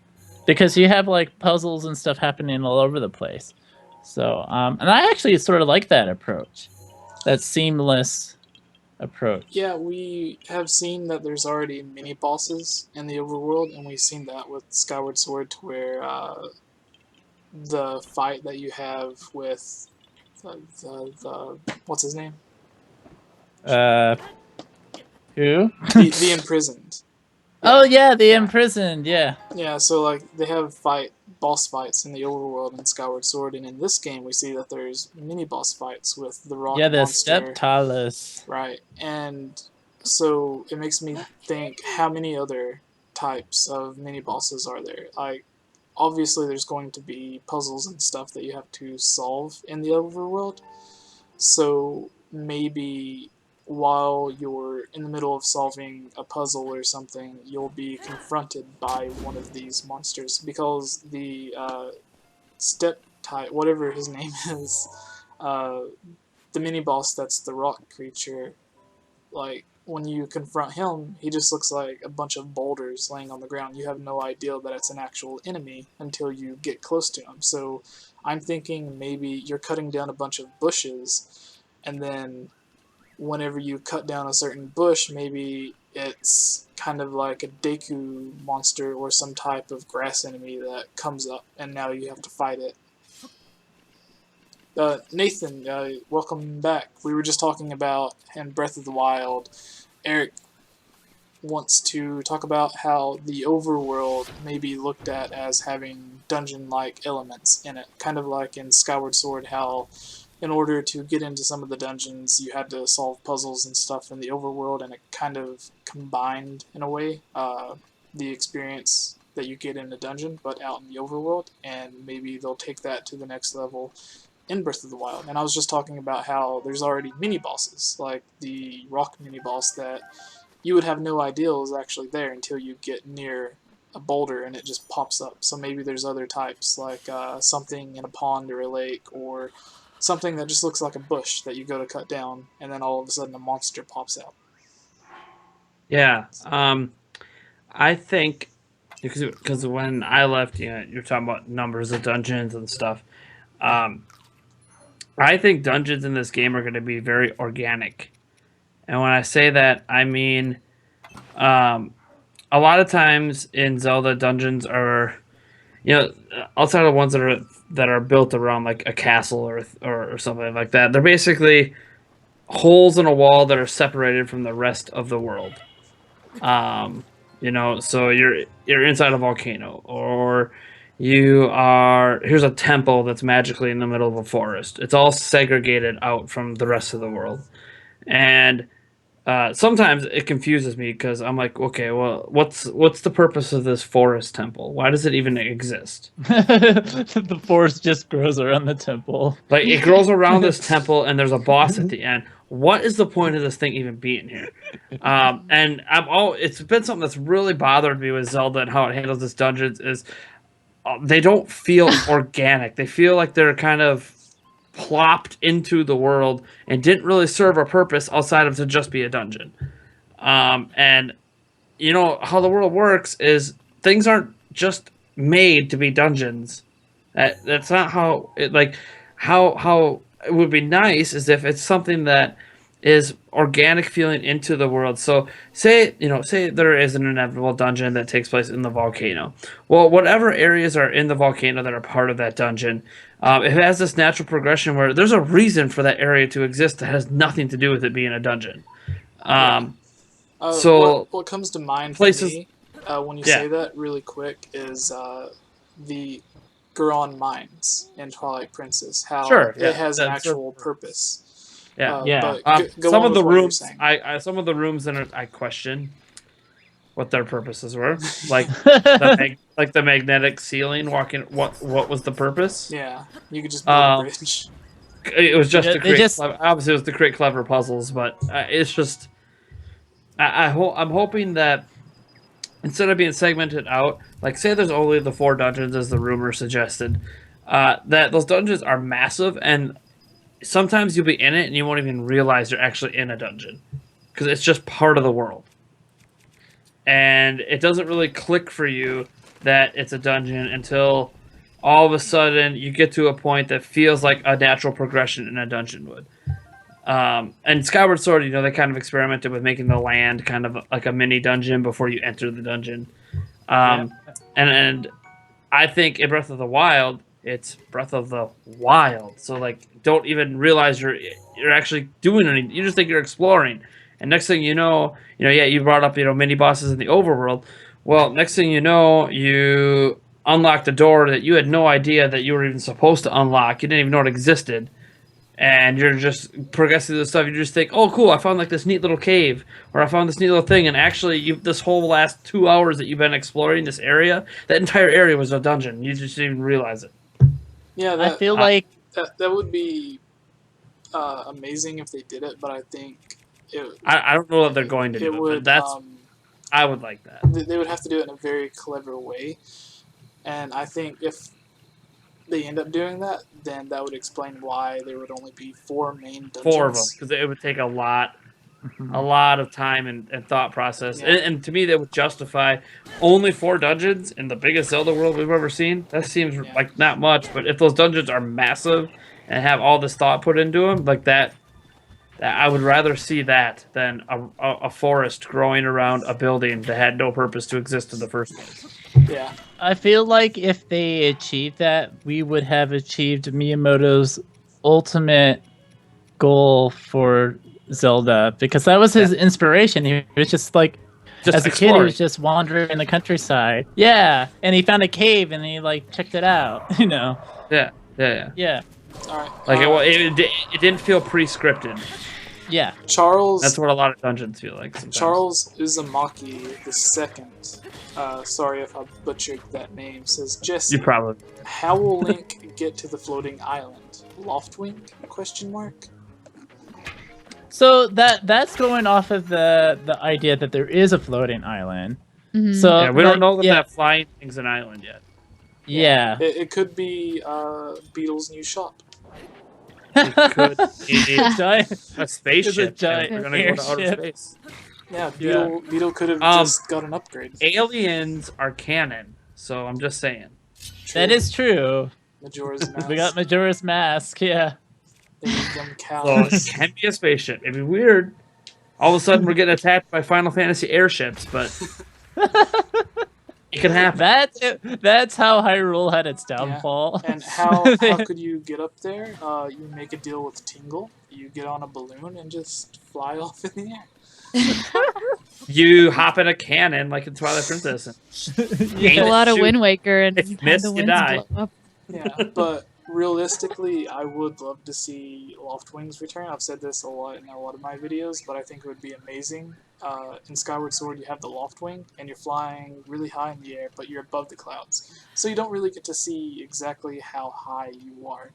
because you have like puzzles and stuff happening all over the place. So, and I actually sort of like that approach, that seamless approach. Yeah, we have seen that there's already mini bosses in the overworld, and we've seen that with Skyward Sword, to where the fight that you have with the what's his name? Uh, who? The imprisoned. Oh yeah, the yeah. imprisoned. Yeah. Yeah, so like they have boss fights in the overworld in Skyward Sword, and in this game we see that there's mini boss fights with the rock Yeah, the monster. Steptalis. Right, and so it makes me think, how many other types of mini bosses are there? Like, obviously there's going to be puzzles and stuff that you have to solve in the overworld. So maybe while you're in the middle of solving a puzzle or something, you'll be confronted by one of these monsters, because the step type, whatever his name is, uh, the mini boss that's the rock creature, like when you confront him, he just looks like a bunch of boulders laying on the ground. You have no idea that it's an actual enemy until you get close to him. So I'm thinking maybe you're cutting down a bunch of bushes, and then whenever you cut down a certain bush, maybe it's kind of like a Deku monster or some type of grass enemy that comes up, and now you have to fight it. Nathan, welcome back. We were just talking about in Breath of the Wild. Eric wants to talk about how the overworld may be looked at as having dungeon-like elements in it, kind of like in Skyward Sword, how in order to get into some of the dungeons you had to solve puzzles and stuff in the overworld, and it kind of combined, in a way, the experience that you get in a dungeon but out in the overworld, and maybe they'll take that to the next level in Breath of the Wild. And I was just talking about how there's already mini bosses, like the rock mini boss that you would have no idea was actually there until you get near a boulder and it just pops up. So maybe there's other types, like something in a pond or a lake, or something that just looks like a bush that you go to cut down, and then all of a sudden a monster pops out. Yeah. I think because when I left, you're talking about numbers of dungeons and stuff. I think dungeons in this game are going to be very organic. And when I say that, I mean a lot of times in Zelda, dungeons are, outside of ones that are built around like a castle or something like that. They're basically holes in a wall that are separated from the rest of the world. So you're inside a volcano, or here's a temple that's magically in the middle of a forest. It's all segregated out from the rest of the world. And sometimes it confuses me because I'm like, okay, well, what's the purpose of this forest temple? Why does it even exist? The forest just grows around the temple. Like, it grows around this temple, and there's a boss at the end. What is the point of this thing even being here? And it's been something that's really bothered me with Zelda and how it handles its dungeons is they don't feel organic. They feel like they're kind of plopped into the world and didn't really serve a purpose outside of to just be a dungeon. And how the world works is things aren't just made to be dungeons. That's not how it, like how it would be nice is if it's something that is organic feeling into the world. So say there is an inevitable dungeon that takes place in the volcano. Well, whatever areas are in the volcano that are part of that dungeon, it has this natural progression where there's a reason for that area to exist that has nothing to do with it being a dungeon. So what comes to mind places, for me when you say that really quick is the Goron mines in Twilight Princess. How it has an actual purpose. But some of the rooms, some of the rooms in it, I question what their purposes were. Like the magnetic ceiling. What was the purpose? Yeah, you could just build a bridge. It was just obviously it was to create clever puzzles, but it's just I'm hoping that instead of being segmented out, like say there's only the 4 dungeons as the rumor suggested, that those dungeons are massive, and sometimes you'll be in it and you won't even realize you're actually in a dungeon because it's just part of the world. And it doesn't really click for you that it's a dungeon until all of a sudden you get to a point that feels like a natural progression in a dungeon would. And Skyward Sword, they kind of experimented with making the land kind of like a mini dungeon before you enter the dungeon. And I think in Breath of the Wild, it's Breath of the Wild. So like, don't even realize you're actually doing anything. You just think you're exploring. And next thing yeah, you brought up mini bosses in the overworld. Well, next thing you know, you unlocked a door that you had no idea that you were even supposed to unlock. You didn't even know it existed. And you're just progressing this stuff. You just think, oh, cool! I found like this neat little cave, or I found this neat little thing. And actually, this whole last 2 hours that you've been exploring this area, that entire area was a dungeon. You just didn't even realize it. Yeah, I feel like that would be amazing if they did it, but I think I don't know that they're going to do it, would. but I would like that. They would have to do it in a very clever way, and I think if they end up doing that, then that would explain why there would only be 4 main dungeons. 4 of them, because it would take a lot of time and thought process. Yeah. And to me, that would justify only 4 dungeons in the biggest Zelda world we've ever seen. That seems like not much, but if those dungeons are massive and have all this thought put into them, like that I would rather see that than a forest growing around a building that had no purpose to exist in the first place. Yeah. I feel like if they achieved that, we would have achieved Miyamoto's ultimate goal for Zelda, because that was his inspiration. He was just like, as a kid, he was just wandering in the countryside. Yeah, and he found a cave and he like checked it out. Yeah. All right. Like it didn't feel pre-scripted. Yeah. Charles. That's what a lot of dungeons feel like sometimes. Charles Uzumaki II, sorry if I butchered that name, says, Jesse, You probably. how will Link get to the floating island? Loftwing? Question mark. So that's going off of the idea that there is a floating island. Mhm. So Yeah, we don't know that flying thing's an island yet. Yeah. It could be Beetle's new shop. It could be Giant- a spaceship. It's a giant and we're gonna go to outer airship. space. Yeah, Beetle could have just got an upgrade. Aliens are canon, so I'm just saying. That is true. Majora's Mask. We got Majora's Mask. Yeah. They need them So cows. it can be a spaceship. It'd be weird. All of a sudden, we're getting attacked by Final Fantasy airships, but it can happen. That's how Hyrule had its downfall. And how could you get up there? You make a deal with Tingle. You get on a balloon and just fly off in the air. You hop in a cannon like in Twilight Princess. Yeah. Pull out a Shoot. Wind Waker and If you have miss, the you winds die. blow up. Yeah, but realistically, I would love to see Loftwings return. I've said this a lot in a lot of my videos, but I think it would be amazing. In Skyward Sword, you have the Loftwing, and you're flying really high in the air, but you're above the clouds. So you don't really get to see exactly how high you are.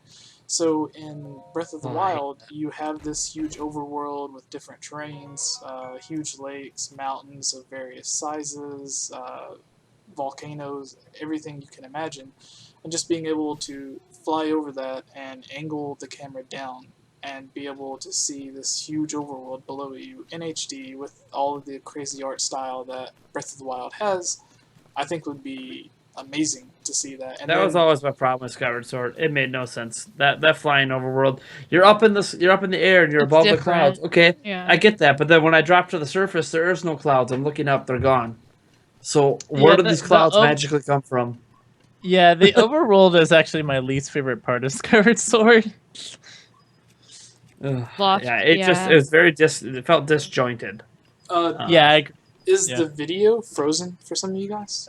So in Breath of the Wild, you have this huge overworld with different terrains, huge lakes, mountains of various sizes, volcanoes, everything you can imagine. And just being able to fly over that and angle the camera down and be able to see this huge overworld below you in HD with all of the crazy art style that Breath of the Wild has, I think would be amazing to see that. And That was always my problem with Skyward Sword. It made no sense. That flying overworld, you're up in the air and you're It's above the different. clouds. Okay, Yeah. I get that, but then when I drop to the surface, there is no clouds. I'm looking up, they're gone. So where did these clouds magically come from? Yeah, the overworld is actually my least favorite part of Skyward Sword. Loft, Yeah, it was very it felt disjointed. Yeah, Is yeah. the video frozen for some of you guys?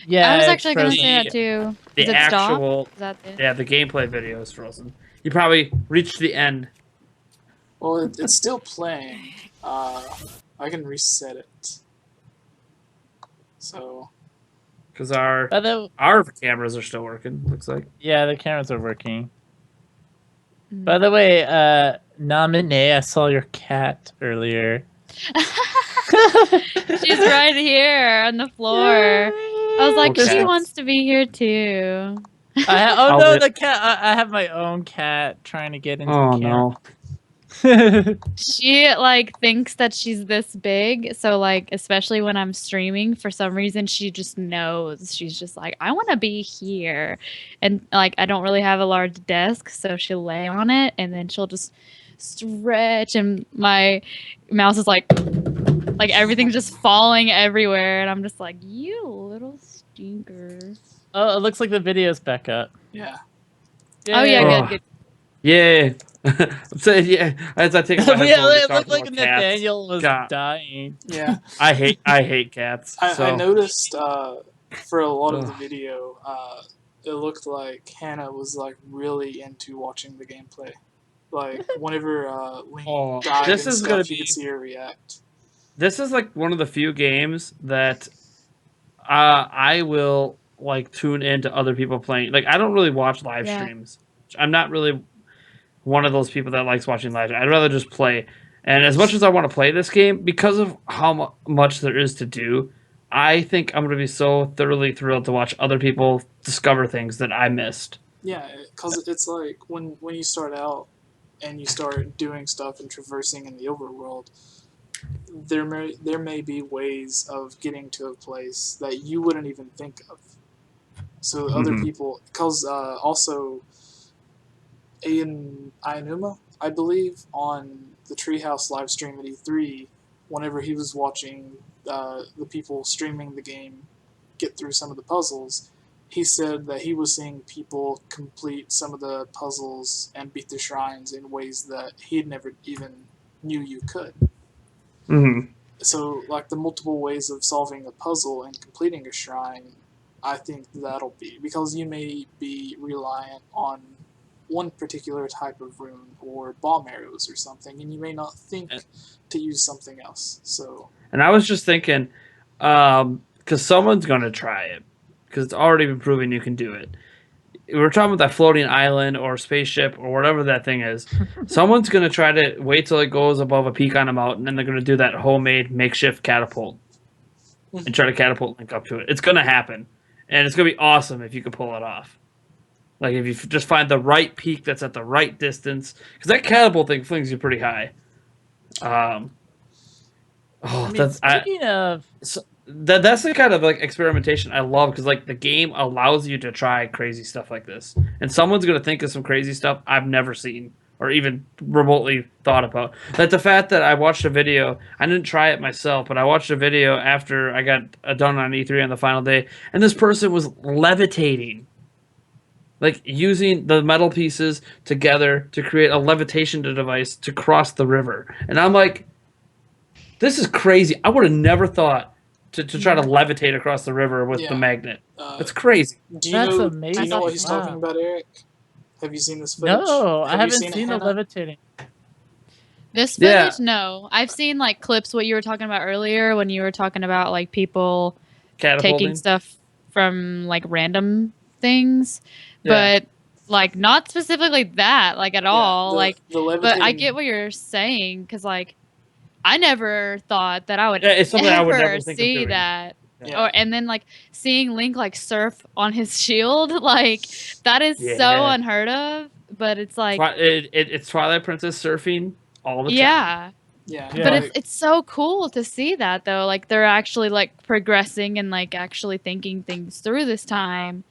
yeah. I was it's actually going to frozen. say that too. The Is it actual, stop? Is that it? yeah, the gameplay video is frozen. You probably reached the end. Well, it's still playing. I can reset it. So, Because our Although, cameras are still working, looks like. yeah, the cameras are working. Mm. By the way, Nominee, I saw your cat earlier. She's right here on the floor. I was like, Okay. she wants to be here too. Oh I'll no, li- the cat! I have my own cat trying to get into Oh the camera. no. She like thinks that she's this big, so like especially when I'm streaming, for some reason she just knows. She's just like, I want to be here, and like I don't really have a large desk, so she'll lay on it, and then she'll just stretch, and my mouse is like everything's just falling everywhere, and I'm just like, you little stinker. Oh, it looks like the video's back up. Yeah. Oh yeah, Yay. Oh. good. Yeah. I'm saying, yeah. As I take off my Yeah, headphones, you're it looked talking like about cats. Nathaniel was God, dying. Yeah. I hate cats. I So noticed for a lot of the Ugh. video, it looked like Hannah was like really into watching the gameplay. Like whenever Link Oh, died this and is gonna stuff, you could be. see her react. This is like one of the few games that I will like tune into other people playing. Like I don't really watch live Yeah. streams. I'm not really one of those people that likes watching live. I'd rather just play. And as much as I want to play this game, because of how much there is to do, I think I'm going to be so thoroughly thrilled to watch other people discover things that I missed. Yeah, because it's like when you start out and you start doing stuff and traversing in the overworld, there may be ways of getting to a place that you wouldn't even think of. So other Mhm. people, because also Inuma, I believe, on the Treehouse live stream at E3, whenever he was watching the people streaming the game get through some of the puzzles, he said that he was seeing people complete some of the puzzles and beat the shrines in ways that he had never even knew you could. Hmm. So, like the multiple ways of solving a puzzle and completing a shrine, I think that'll be because you may be reliant on one particular type of rune or bomb arrows or something, and you may not think to use something else. So, And I was just thinking, because someone's going to try it, because it's already been proven you can do it. We're talking about that floating island or spaceship or whatever that thing is. Someone's going to try to wait till it goes above a peak on a mountain, and they're going to do that homemade makeshift catapult and try to catapult Link up to it. It's going to happen, and it's going to be awesome if you can pull it off. Like if you just find the right peak that's at the right distance, because that catapult thing flings you pretty high. I mean, speaking of, So that's the kind of like experimentation I love, because like the game allows you to try crazy stuff like this, and someone's gonna think of some crazy stuff I've never seen or even remotely thought about. Like the fact that I watched a video, I didn't try it myself, but I watched a video after I got done on E3 on the final day, and this person was levitating, like using the metal pieces together to create a levitation device to cross the river, and I'm like, this is crazy. I would have never thought to try to levitate across the river with the Yeah. magnet. It's crazy. do you That's know? amazing. Do you know what he's Wow. talking about, Eric? Have you seen this footage? no, I Have you haven't seen it, seen the Hannah? levitating. This Yeah. footage, no. I've seen like clips what you were talking about earlier when you were talking about like people taking Catapulting. stuff from like random things, Yeah. but like not specifically that like at all. Like, the but levitating. I get what you're saying because like I never thought that I would Yeah, it's something I would ever never think of see doing. that. Yeah. Or and then like seeing Link like surf on his shield, like that is so Yeah. unheard of. But it's like, It's Twilight Princess surfing all the time. yeah. Yeah, Yeah. But like, it's so cool to see that though. Like they're actually like progressing and like actually thinking things through this time.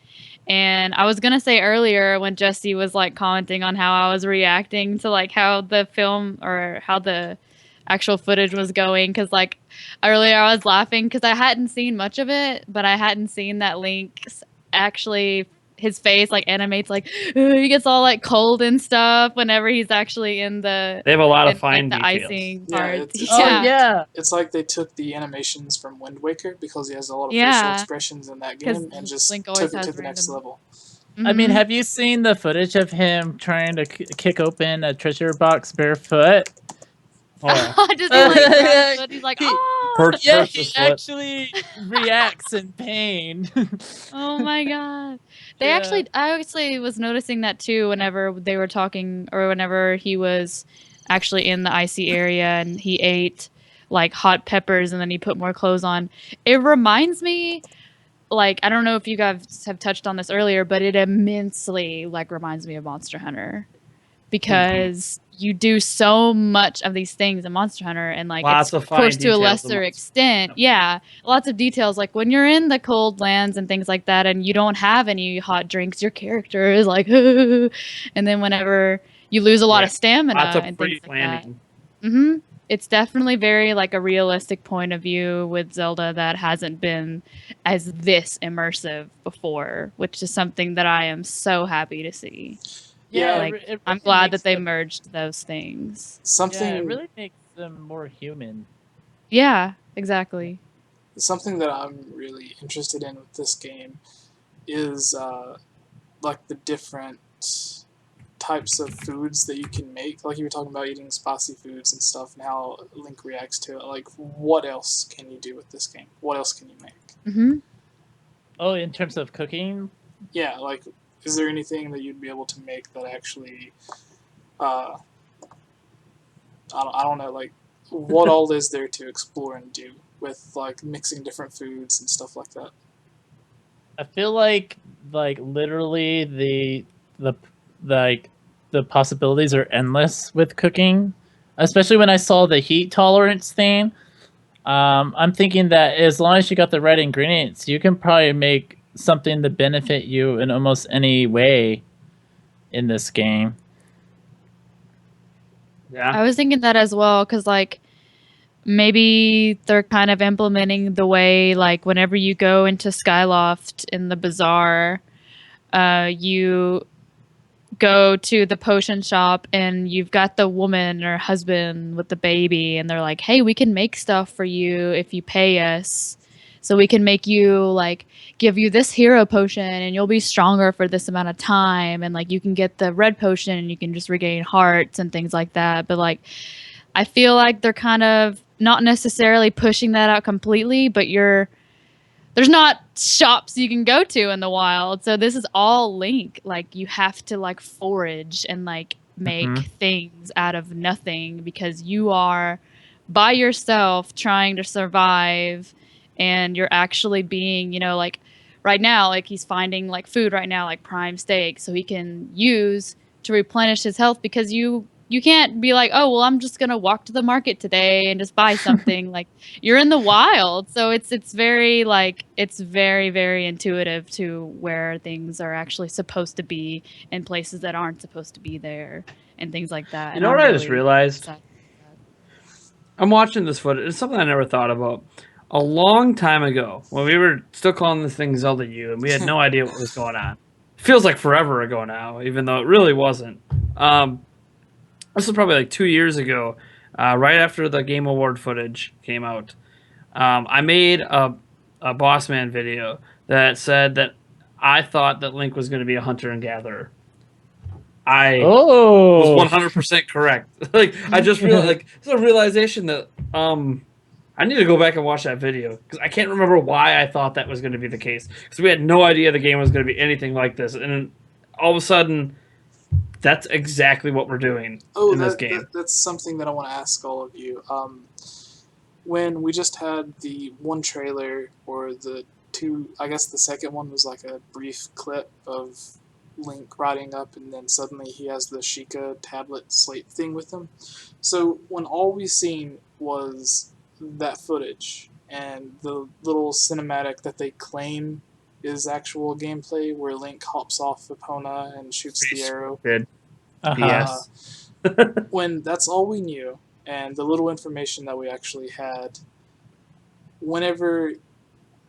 And I was gonna say earlier when Jesse was like commenting on how I was reacting to like how the film or how the actual footage was going, because like earlier I was laughing because I hadn't seen much of it, but I hadn't seen that Link's actually his face like animates like he gets all like cold and stuff whenever he's actually in the They have a lot of in, fine like, the details. icing Yeah, parts. it's Oh like- yeah, it's like they took the animations from Wind Waker because he has a lot of facial Yeah. expressions in that 'Cause game and just Link took always it to has the next random- level. I mean, Mhm. have you seen the footage of him trying to kick open a treasure box barefoot? Oh, yeah. Just he, like, grabs foot, he's like, He- oh, Hurts Yeah, his he foot. actually reacts in pain. oh my god. Yeah. I actually was noticing that too whenever they were talking or whenever he was actually in the icy area and he ate like hot peppers and then he put more clothes on. It reminds me, like, I don't know if you guys have touched on this earlier, but it immensely like reminds me of Monster Hunter because you do so much of these things in Monster Hunter and like Lots it's of of course fine to a details in lesser Monster- extent. Yeah, lots of details like when you're in the cold lands and things like that and you don't have any hot drinks, your character is like and then whenever you lose a lot Yeah. of stamina Lots of and free things like that. planning. Hmm. It's definitely very like a realistic point of view with Zelda that hasn't been as this immersive before, which is something that I am so happy to see. Yeah, Yeah, Like, it I'm really glad makes that they them. merged those things. Yeah, it something really makes them more human. Yeah, exactly. something that I'm really interested in with this game is like the different types of foods that you can make. Like you were talking about eating spicy foods and stuff, and how Link reacts to it. Like, what else can you do with this game? What else can you make? Hmm. Oh, in terms of cooking, Yeah, like, is there anything that you'd be able to make that actually, uh, I don't know, like, what all is there to explore and do with like mixing different foods and stuff like that? I feel like literally the like the possibilities are endless with cooking, especially when I saw the heat tolerance thing. I'm thinking that as long as you got the right ingredients, you can probably make something to benefit you in almost any way in this game. Yeah. I was thinking that as well, because like maybe they're kind of implementing the way like whenever you go into Skyloft in the bazaar, you go to the potion shop and you've got the woman or husband with the baby and they're like, "Hey, we can make stuff for you if you pay us. So we can make you like give you this hero potion and you'll be stronger for this amount of time and like you can get the red potion and you can just regain hearts and things like that." But like I feel like they're kind of not necessarily pushing that out completely, but there's not shops you can go to in the wild. So this is all Link. Like you have to like forage and like make Mhm. things out of nothing because you are by yourself trying to survive and you're actually being, like right now, like he's finding like food right now, like prime steak, so he can use to replenish his health because you can't be like, oh well, I'm just gonna walk to the market today and just buy something. Like you're in the wild, so it's very like it's very very intuitive to where things are actually supposed to be and places that aren't supposed to be there and things like that. You And know I'm what I just really realized? excited. I'm watching this footage. It's something I never thought about. A long time ago, when we were still calling this thing Zelda U, and we had no idea what was going on. Feels like forever ago now, even though it really wasn't. This was probably like 2 years ago, right after the Game Award footage came out. I made a Boss Man video that said that I thought that Link was going to be a hunter and gatherer. I was Oh, 100% correct. Like I just realized, like it's a realization that I need to go back and watch that video because I can't remember why I thought that was going to be the case because we had no idea the game was going to be anything like this, and then all of a sudden, that's exactly what we're doing Oh, in this game. that's something that I want to ask all of you. When we just had the one trailer or the two, I guess the second one was like a brief clip of Link riding up, and then suddenly he has the Shika tablet slate thing with him. So when all we seen was that footage and the little cinematic that they claim is actual gameplay, where Link hops off Epona and shoots the arrow. Good. uh-huh. Yes. When that's all we knew, and the little information that we actually had, whenever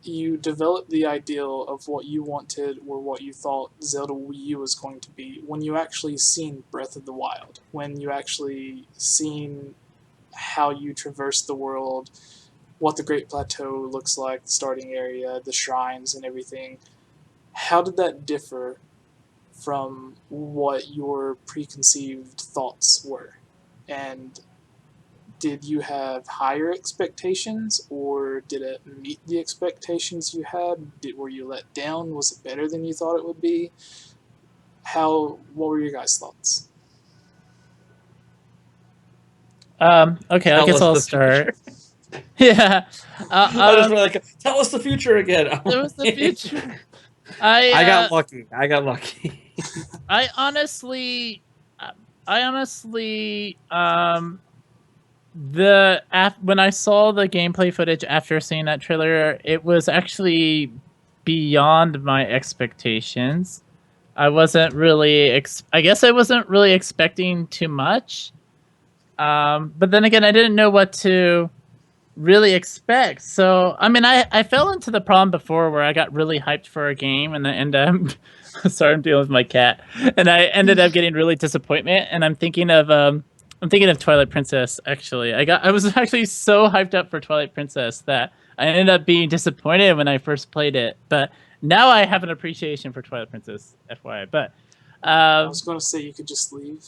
you develop the ideal of what you wanted or what you thought Zelda Wii U was going to be, when you actually seen Breath of the Wild, when you actually seen how you traverse the world, what the Great Plateau looks like, the starting area, the shrines, and everything, how did that differ from what your preconceived thoughts were? And did you have higher expectations, or did it meet the expectations you had? Were you let down? Was it better than you thought it would be? What were your guys' thoughts? Okay, I Tell guess us I'll the start. future. Yeah. I just feel like tell us the future again. There was the future. I got lucky. I got lucky. I honestly, I honestly, when I saw the gameplay footage after seeing that trailer, it was actually beyond my expectations. I wasn't really. I guess I wasn't really expecting too much. But then again, I didn't know what to really expect. So, I mean, I fell into the problem before where I got really hyped for a game and I end up. Sorry, I'm dealing with my cat, and I ended up getting really disappointment. And I'm thinking of Twilight Princess. Actually, I was actually so hyped up for Twilight Princess that I ended up being disappointed when I first played it. But now I have an appreciation for Twilight Princess, FYI. But I was going to say you could just leave.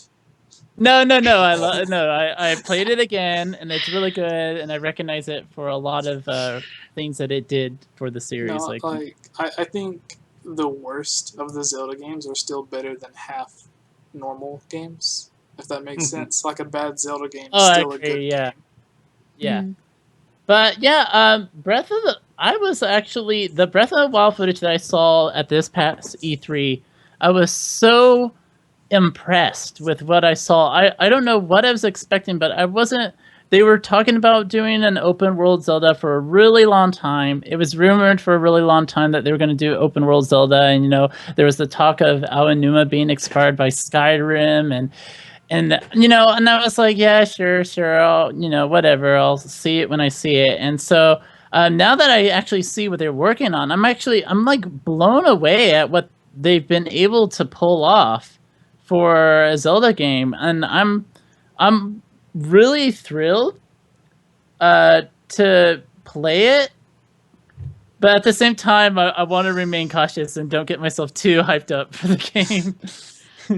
no. I played it again, and it's really good, and I recognize it for a lot of things that it did for the series. No, Like, I think the worst of the Zelda games are still better than half normal games, if that makes sense. Like a bad Zelda game is I still a agree, good yeah. game. Yeah. Mm. But yeah, I was actually the Breath of the Wild footage that I saw at this past E3. I was so impressed with what I saw. I don't know what I was expecting, but I wasn't. They were talking about doing an open world Zelda for a really long time. It was rumored for a really long time that they were going to do open world Zelda, and there was the talk of Aonuma being inspired by Skyrim, and and I was like, yeah, sure, I'll whatever, I'll see it when I see it. And so now that I actually see what they're working on, I'm like blown away at what they've been able to pull off for a Zelda game, and I'm really thrilled to play it. But at the same time, I want to remain cautious and don't get myself too hyped up for the game.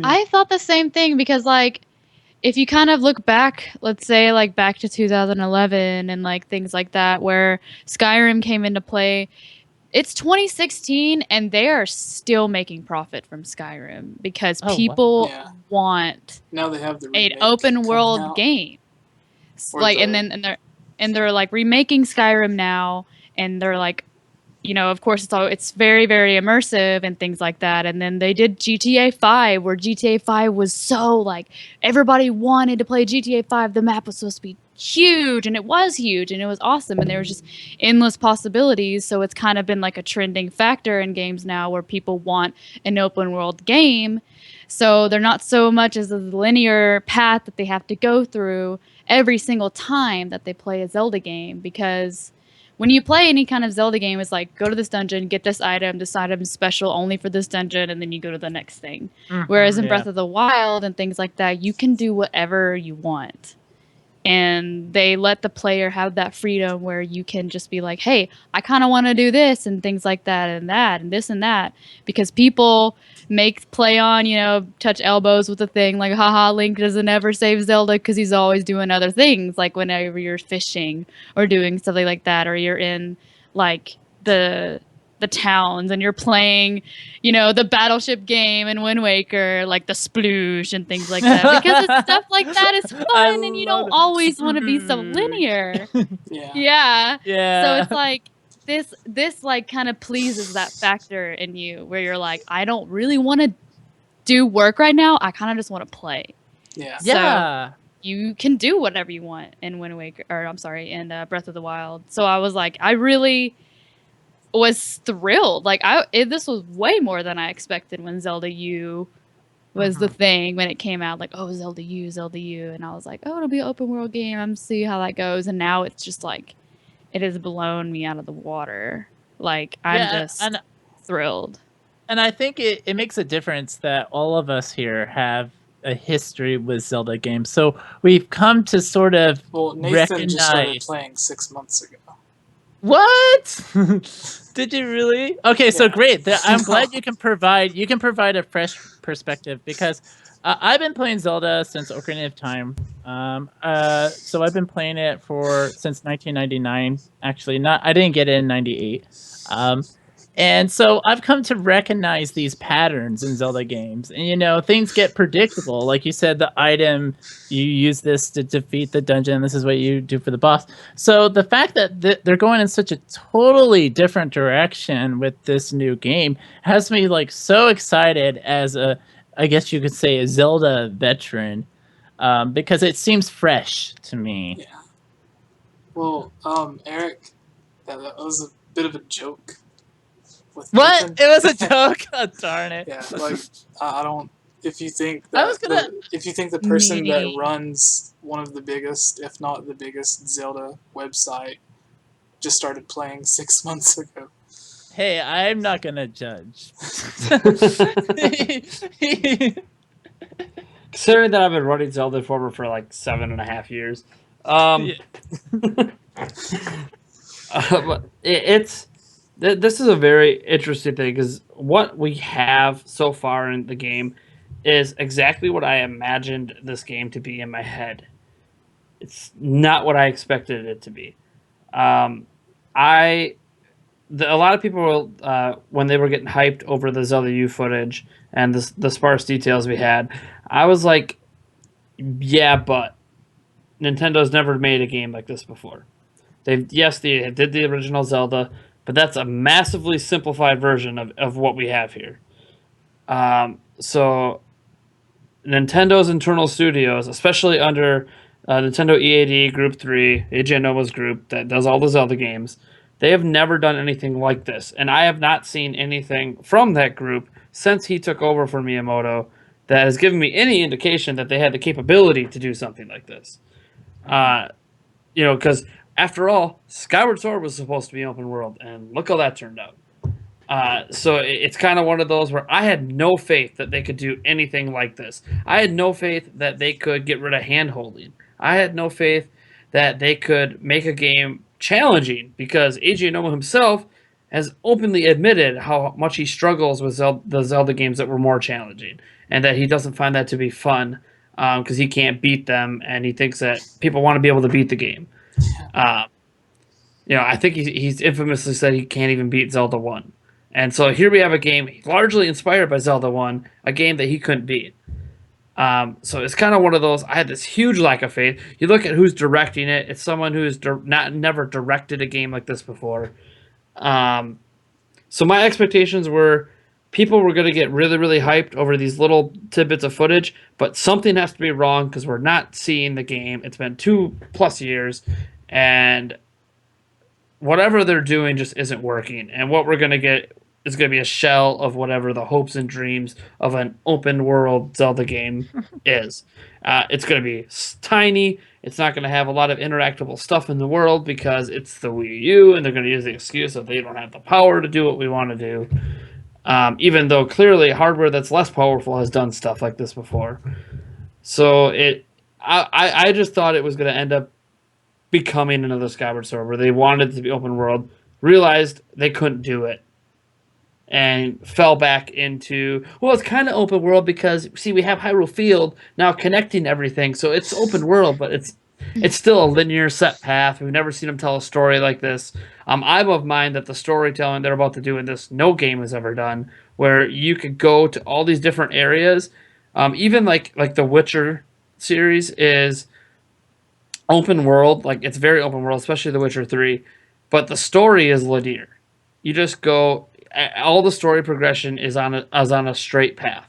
I thought the same thing because, like, if you kind of look back, let's say, like, back to 2011 and, like, things like that, where Skyrim came into play, it's 2016 and they are still making profit from Skyrim because Oh, wow. people Yeah. want Now they have the an remake open coming world out. game. Or Like, the- and they're like remaking Skyrim now, and they're like, of course it's very, very immersive and things like that. And then they did GTA 5, where GTA 5 was so, like, everybody wanted to play GTA 5. The map was supposed to be huge, and it was huge, and it was awesome, and there was just endless possibilities. So it's kind of been like a trending factor in games now where people want an open world game. So they're not so much as a linear path that they have to go through every single time that they play a Zelda game, because when you play any kind of Zelda game, it's like, go to this dungeon, get this item is special only for this dungeon, and then you go to the next thing. Whereas in Breath of the Wild and things like that, you can do whatever you want. And they let the player have that freedom where you can just be like, hey, I kind of want to do this and things like that and this and that. Because people play on, touch elbows with the thing, like, haha, Link doesn't ever save Zelda because he's always doing other things, like whenever you're fishing or doing something like that, or you're in, like, the towns and you're playing, the Battleship game in Wind Waker, like the sploosh and things like that. Because it's stuff like that is fun, and you don't always want to be so linear. Yeah. Yeah. So it's like this like kind of pleases that factor in you where you're like, I don't really want to do work right now. I kind of just want to play. Yeah. Yeah. So you can do whatever you want in Wind Waker, or I'm sorry, in Breath of the Wild. So I was like, I really was thrilled. Like, this was way more than I expected when Zelda U was the thing when it came out. Like, oh, Zelda U, and I was like, oh, it'll be an open world game. I'm see how that goes. And now it's just like, it has blown me out of the water. Like, I'm just thrilled. And I think it makes a difference that all of us here have a history with Zelda games. So we've come to sort of Nathan just started playing 6 months ago. What? Did you really? Okay, so great. I'm glad you can provide a fresh perspective, because I've been playing Zelda since Ocarina of Time. So I've been playing it since 1999. Actually, I didn't get it in '98. And so I've come to recognize these patterns in Zelda games. And, things get predictable. Like you said, the item, you use this to defeat the dungeon. This is what you do for the boss. So the fact that they're going in such a totally different direction with this new game has me, like, so excited as I guess you could say, a Zelda veteran, because it seems fresh to me. Yeah. Well, Eric, that was a bit of a joke. with What? Nathan. It was a joke. Oh, darn it. Yeah, like I don't. If you think I that was gonna. if you think the person that Meanie. runs one of the biggest, if not the biggest, Zelda website just started playing 6 months ago. Hey, I'm not gonna judge. Considering that I've been running Zelda for like 7.5 years, Yeah. but this is a very interesting thing because what we have so far in the game is exactly what I imagined this game to be in my head. It's not what I expected it to be. Um, I a lot of people when they were getting hyped over the Zelda U footage and the sparse details we had, I was like, yeah, but Nintendo's never made a game like this before. They did the original Zelda, but that's a massively simplified version of what we have here. So Nintendo's internal studios, especially under Nintendo EAD Group 3, AJ Nova's group that does all the Zelda games, they have never done anything like this. And I have not seen anything from that group since he took over for Miyamoto that has given me any indication that they had the capability to do something like this. Because after all, Skyward Sword was supposed to be open world, and look how that turned out. So it's kind of one of those where I had no faith that they could do anything like this. I had no faith that they could get rid of hand holding. I had no faith that they could make a game challenging because AJ Nomo himself has openly admitted how much he struggles with the Zelda games that were more challenging and that he doesn't find that to be fun because he can't beat them and he thinks that people want to be able to beat the game. I think he's infamously said he can't even beat Zelda 1. And so here we have a game largely inspired by Zelda 1, a game that he couldn't beat. So it's kind of one of those, I had this huge lack of faith. You look at who's directing it, it's someone who's never directed a game like this before. So my expectations were people were going to get really, really hyped over these little tidbits of footage, but something has to be wrong because we're not seeing the game. It's been 2+ years, and whatever they're doing just isn't working. And what we're going to get is going to be a shell of whatever the hopes and dreams of an open world Zelda game is. It's going to be tiny. It's not going to have a lot of interactable stuff in the world because it's the Wii U, and they're going to use the excuse that they don't have the power to do what we want to do. Even though clearly hardware that's less powerful has done stuff like this before. So I just thought it was going to end up becoming another Skyward Sword where they wanted it to be open world, realized they couldn't do it, and fell back into, well, it's kind of open world because, see, we have Hyrule Field now connecting everything, so it's open world, but it's still a linear set path. We've never seen them tell a story like this. I'm of mind that the storytelling they're about to do in this, no game has ever done, where you could go to all these different areas. Even like the Witcher series is open world, like it's very open world, especially The Witcher 3, but the story is linear. You just go, all the story progression is on a straight path.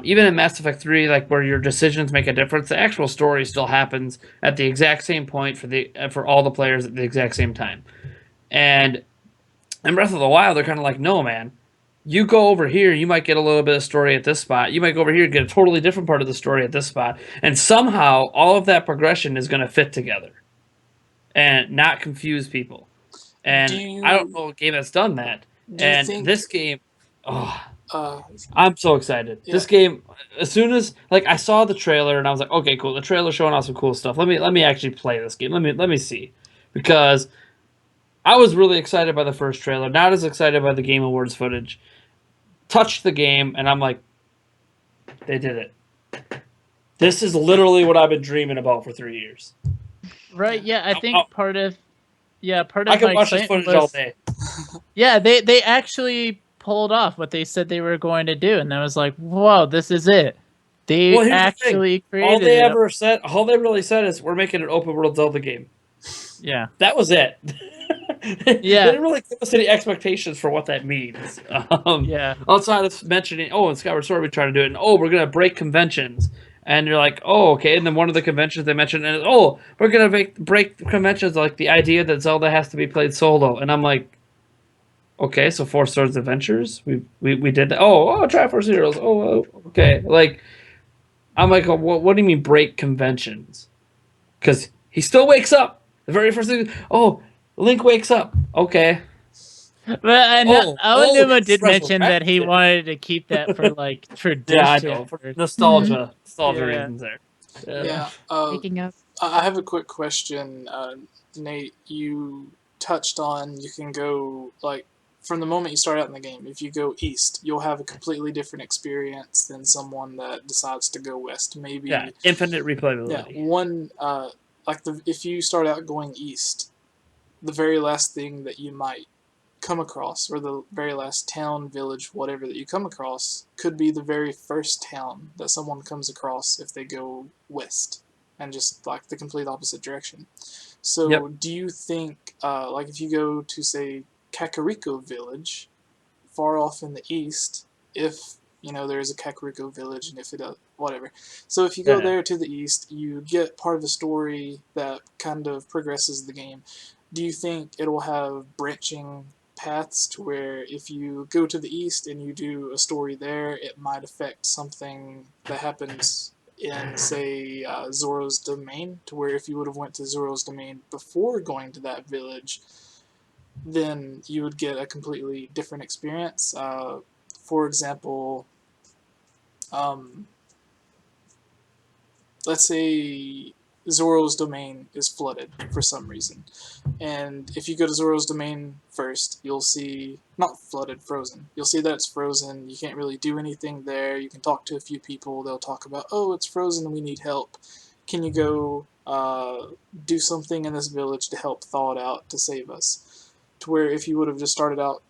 Even in Mass Effect 3, like where your decisions make a difference, the actual story still happens at the exact same point for all the players at the exact same time. And in Breath of the Wild, they're kind of like, no, man, you go over here, you might get a little bit of story at this spot. You might go over here and get a totally different part of the story at this spot. And somehow, all of that progression is going to fit together and not confuse people. And I don't know a game that's done that. And this game, I'm so excited. Yeah. This game, as soon as I saw the trailer and I was like, okay, cool. The trailer's showing off some cool stuff. Let me actually play this game. Let me see, because I was really excited by the first trailer. Not as excited by the Game Awards footage. Touched the game and I'm like, they did it. This is literally what I've been dreaming about for 3 years. Right? Yeah, I think part of I could watch this footage all day. Yeah, they actually pulled off what they said they were going to do, and I was like, whoa, this is it. They actually created all they really said is we're making an open world Zelda game. Yeah. That was it. Yeah. They didn't really give us any expectations for what that means. Yeah. Outside of mentioning, in Skyward Sword we try to do it, and we're gonna break conventions. And you're like, oh, okay. And then one of the conventions they mentioned, and we're gonna break conventions, like the idea that Zelda has to be played solo. And I'm like, okay, so Four Swords Adventures, we did that. Oh, Triforce Heroes. Okay. Like, I'm like, what do you mean break conventions? Because he still wakes up. The very first thing, oh, Link wakes up. Okay. But Aonuma did it's mention that he resurrected. wanted to keep that for like Yeah, I tradition. know. For nostalgia Yeah. reasons there. Yeah. Waking up. I have a quick question, Nate. You touched on you can go like from the moment you start out in the game. If you go east, you'll have a completely different experience than someone that decides to go west. Maybe Yeah, infinite yeah, replayability. one like if you start out going east, the very last thing that you might come across, or the very last town, village, whatever that you come across, could be the very first town that someone comes across if they go west, and just like the complete opposite direction. So, Yep. do you think, like, if you go to say Kakariko Village, far off in the east, if there is a Kakariko Village, and if it whatever. So if you go Yeah. there to the east, you get part of a story that kind of progresses the game. Do you think it'll have branching paths to where if you go to the east and you do a story there, it might affect something that happens in say Zoro's domain, to where if you would have went to Zoro's domain before going to that village, then you would get a completely different experience. For example, um, let's say Zoro's domain is flooded for some reason. And if you go to Zoro's domain first, you'll see, not flooded, frozen. You'll see that it's frozen. You can't really do anything there. You can talk to a few people. They'll talk about, oh, it's frozen and we need help. Can you go do something in this village to help thaw it out to save us? To where if you would have just started out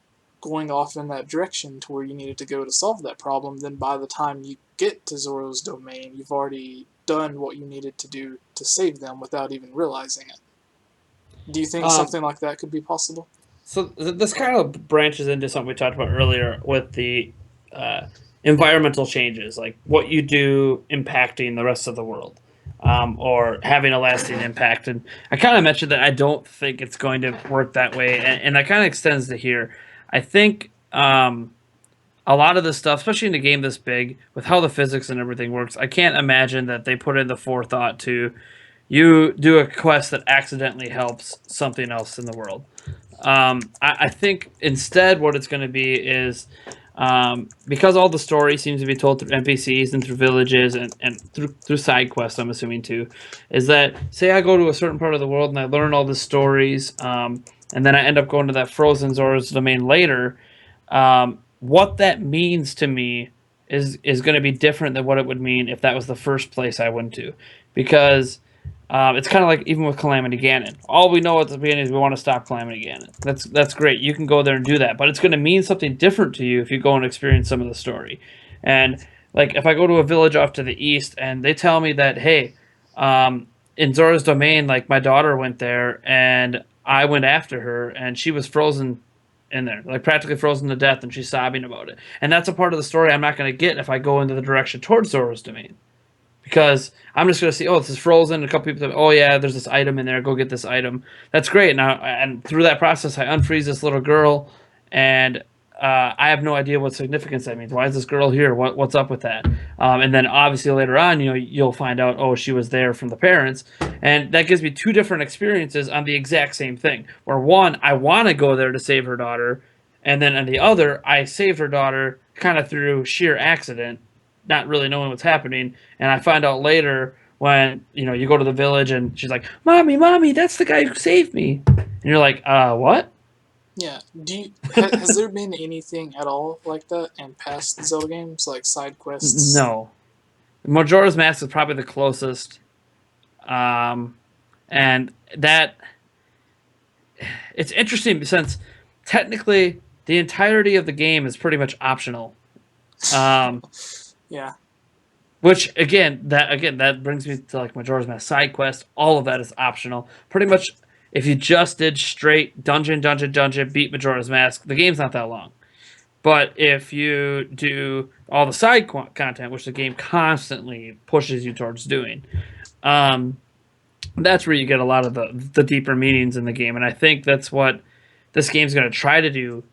going off in that direction to where you needed to go to solve that problem, then by the time you get to Zoro's domain, you've already done what you needed to do to save them without even realizing it. Do you think Um, something like that could be possible? so this kind of branches into something we talked about earlier with the environmental changes, like what you do impacting the rest of the world, or having a lasting impact. And I kind of mentioned that I don't think it's going to work that way, and that kind of extends to here. I think a lot of this stuff, especially in a game this big, with how the physics and everything works, I can't imagine that they put in the forethought to you do a quest that accidentally helps something else in the world. I think instead what it's going to be is because all the story seems to be told through NPCs and through villages and through side quests, I'm assuming too, is that say I go to a certain part of the world and I learn all the stories, and then I end up going to that Frozen Zora's domain later. What that means to me is going to be different than what it would mean if that was the first place I went to, because it's kind of like even with Calamity Ganon. All we know at the beginning is we want to stop Calamity Ganon. That's great. You can go there and do that, but it's going to mean something different to you if you go and experience some of the story. And like if I go to a village off to the east and they tell me that hey, in Zora's domain, like my daughter went there and I went after her and she was frozen in there, like practically frozen to death, and she's sobbing about it. And that's a part of the story I'm not going to get if I go into the direction towards Zora's domain, because I'm just going to see, oh, this is frozen. A couple people, oh yeah, there's this item in there. Go get this item. That's great. Now, and through that process, I unfreeze this little girl, and I have no idea what significance that means. Why is this girl here? What's up with that? And then obviously later on, you'll find out, oh, she was there from the parents, and that gives me two different experiences on the exact same thing. Where one, I want to go there to save her daughter, and then on the other, I saved her daughter kind of through sheer accident, not really knowing what's happening, and I find out later when you go to the village and she's like, mommy, that's the guy who saved me," and you're like, what? Yeah. Has there been anything at all like that in past Zelda games, like side quests? No. Majora's Mask is probably the closest, and that it's interesting since technically the entirety of the game is pretty much optional. Um, Yeah. Which that brings me to like Majora's Mask side quest. All of that is optional. Pretty much, if you just did straight dungeon, beat Majora's Mask, the game's not that long. But if you do all the side content, which the game constantly pushes you towards doing, um, that's where you get a lot of the deeper meanings in the game. And I think that's what this game's going to try to do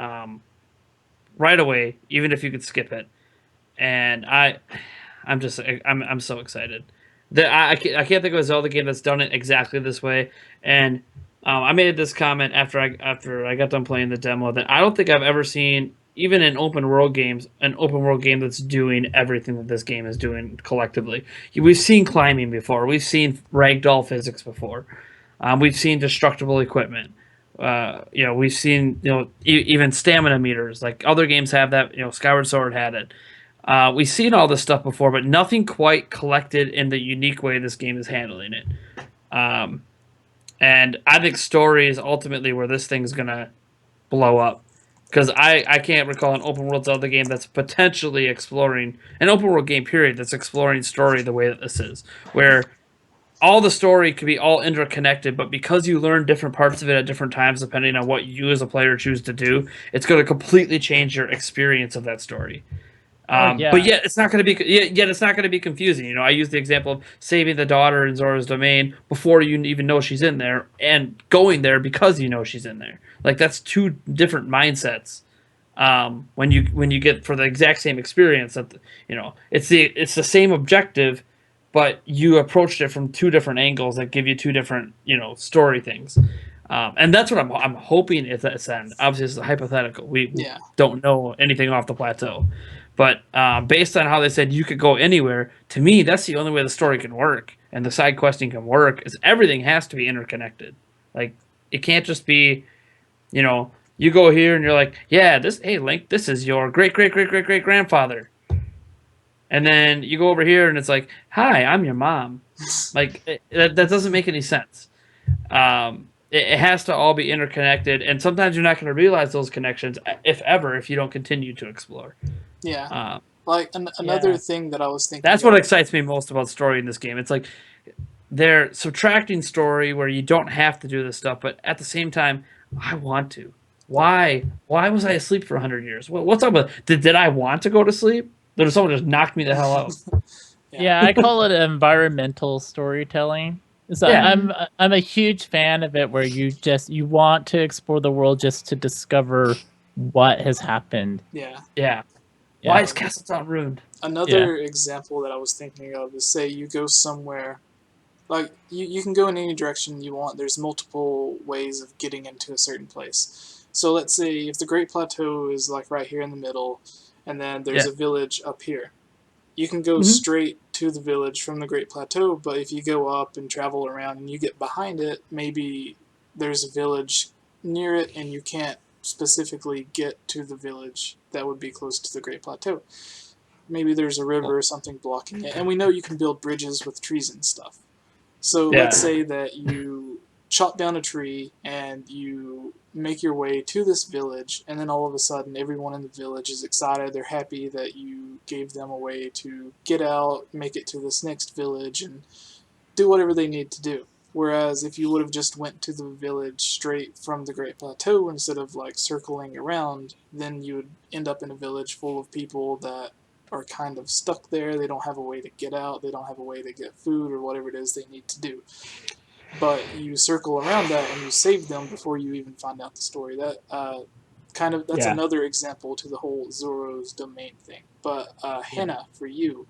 right away, even if you could skip it. And I'm so excited. I can't think of a Zelda game that's done it exactly this way. And I made this comment after I got done playing the demo that I don't think I've ever seen even in open world games an open world game that's doing everything that this game is doing collectively. We've seen climbing before. We've seen ragdoll physics before. We've seen destructible equipment. We've seen even stamina meters. Like other games have that. Skyward Sword had it. We've seen all this stuff before, but nothing quite collected in the unique way this game is handling it. And I think story is ultimately where this thing's gonna blow up. Because I can't recall an open world Zelda game that's potentially exploring an open world game period that's exploring story the way that this is, where all the story could be all interconnected, but because you learn different parts of it at different times, depending on what you as a player choose to do, it's going to completely change your experience of that story. But yet it's not going to be it's not going to be confusing. I use the example of saving the daughter in Zora's Domain before you even know she's in there, and going there because you know she's in there. Like that's two different mindsets. When you get for the exact same experience, that it's the same objective, but you approached it from two different angles that give you two different story things. And that's what I'm hoping is that end. Obviously, this is hypothetical. We don't know anything off the plateau. But based on how they said you could go anywhere, to me, that's the only way the story can work and the side questing can work. Is everything has to be interconnected. Like it can't just be, you go here and you're like, hey Link, this is your great great great great great grandfather, and then you go over here and it's like, hi, I'm your mom. Like that doesn't make any sense. It has to all be interconnected, and sometimes you're not going to realize those connections, if ever, if you don't continue to explore. Yeah. Another thing that I was thinking. That's what excites me most about story in this game. It's like they're subtracting story where you don't have to do this stuff, but at the same time, I want to. Why? Why was I asleep for 100 years? What's up with did I want to go to sleep? Did someone just knock me the hell out? Yeah, I call it environmental storytelling. So I'm a huge fan of it, where you want to explore the world just to discover what has happened. Yeah. Why is Castletown ruined? Another example that I was thinking of is, say you go somewhere, like you can go in any direction you want. There's multiple ways of getting into a certain place. So let's say if the Great Plateau is like right here in the middle, and then there's a village up here. You can go straight to the village from the Great Plateau, but if you go up and travel around and you get behind it, maybe there's a village near it and you can't specifically get to the village that would be close to the Great Plateau. Maybe there's a river or something blocking it, and we know you can build bridges with trees and stuff. So let's say that you chop down a tree and you make your way to this village, and then all of a sudden everyone in the village is excited. They're happy that you gave them a way to get out, make it to this next village, and do whatever they need to do. Whereas if you would have just went to the village straight from the Great Plateau instead of like circling around, then you would end up in a village full of people that are kind of stuck there. They don't have a way to get out. They don't have a way to get food or whatever it is they need to do. But you circle around that and you save them before you even find out the story. That that's another example to the whole Zora's Domain thing. But Hannah, for you,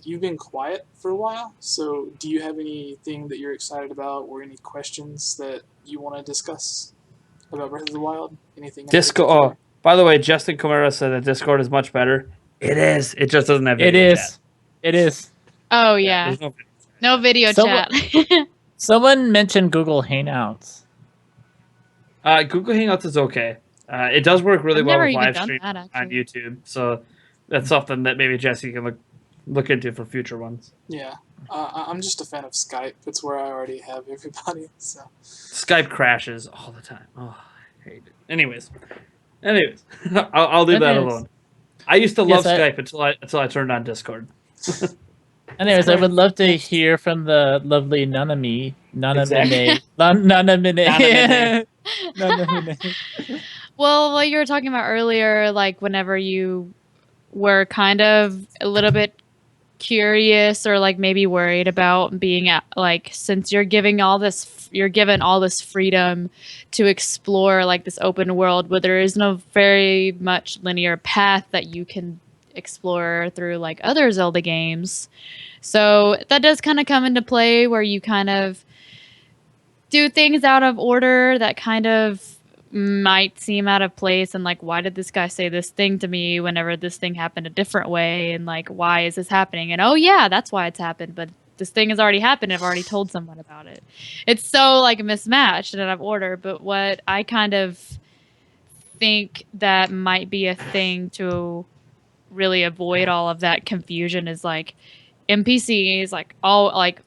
you've been quiet for a while, so do you have anything that you're excited about or any questions that you want to discuss about Breath of the Wild? Anything? Discord. By the way, Justin Camara said that Discord is much better. It is. It just doesn't have video chat. It is. Oh yeah. No video chat. Someone mentioned Google Hangouts. Google Hangouts is okay. It does work really well with live stream on YouTube, so that's something that maybe Jesse can look into for future ones. Yeah. I'm just a fan of Skype. It's where I already have everybody. So Skype crashes all the time. Oh, I hate it. Anyways, I'll leave that alone. I used to love Skype until I turned on Discord. Anyways, I would love to hear from the lovely Nanami. Well, what you were talking about earlier, like whenever you were kind of a little bit curious or like maybe worried about being at, like, since you're given all this freedom to explore like this open world where there is no very much linear path that you can explore through like other Zelda games. So that does kind of come into play where you kind of do things out of order that kind of might seem out of place, and like, why did this guy say this thing to me whenever this thing happened a different way, and like, why is this happening? And oh yeah, that's why it's happened, but this thing has already happened. I've already told someone about it. It's so like mismatched and out of order. But what I kind of think that might be a thing to really avoid all of that confusion is like NPCs, like all like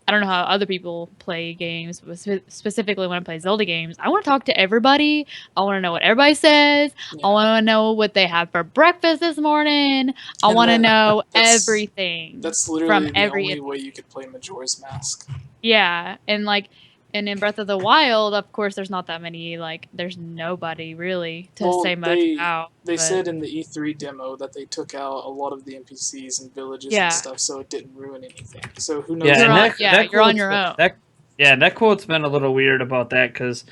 I don't know how other people play games, but specifically when I play Zelda games, I want to talk to everybody. I want to know what everybody says. Yeah. I want to know what they had for breakfast this morning. I And want to that- know that's- everything. That's literally from the every only way you could play Majora's Mask. Yeah, and like, and in Breath of the Wild, of course, there's not that many. Like, there's nobody really to Well, say much about. They but- said in the E3 demo that they took out a lot of the NPCs and villages Yeah. and stuff, so it didn't ruin anything. So who knows? Yeah, You're and on- that, yeah, that you're on quote's your been- own. that quote's been a little weird about that because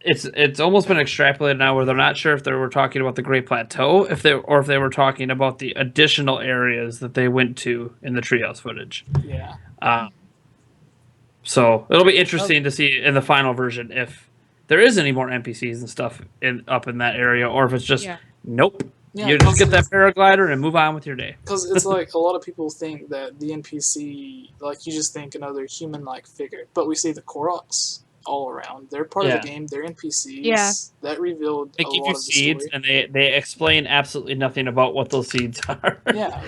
it's almost been extrapolated now where they're not sure if they were talking about the Great Plateau, if they were talking about the additional areas that they went to in the treehouse footage. Yeah. So it'll be interesting to see in the final version if there is any more NPCs and stuff up in that area, or if it's just Yeah. nope. Yeah, You just get that paraglider and move on with your day. Because it's like a lot of people think that the NPC, like you just think another human-like figure, but we see the Koroks all around. They're part of Yeah. the game. They're NPCs. Yeah. That revealed They a give lot you of the seeds, story. and they explain absolutely nothing about what those seeds are. Yeah.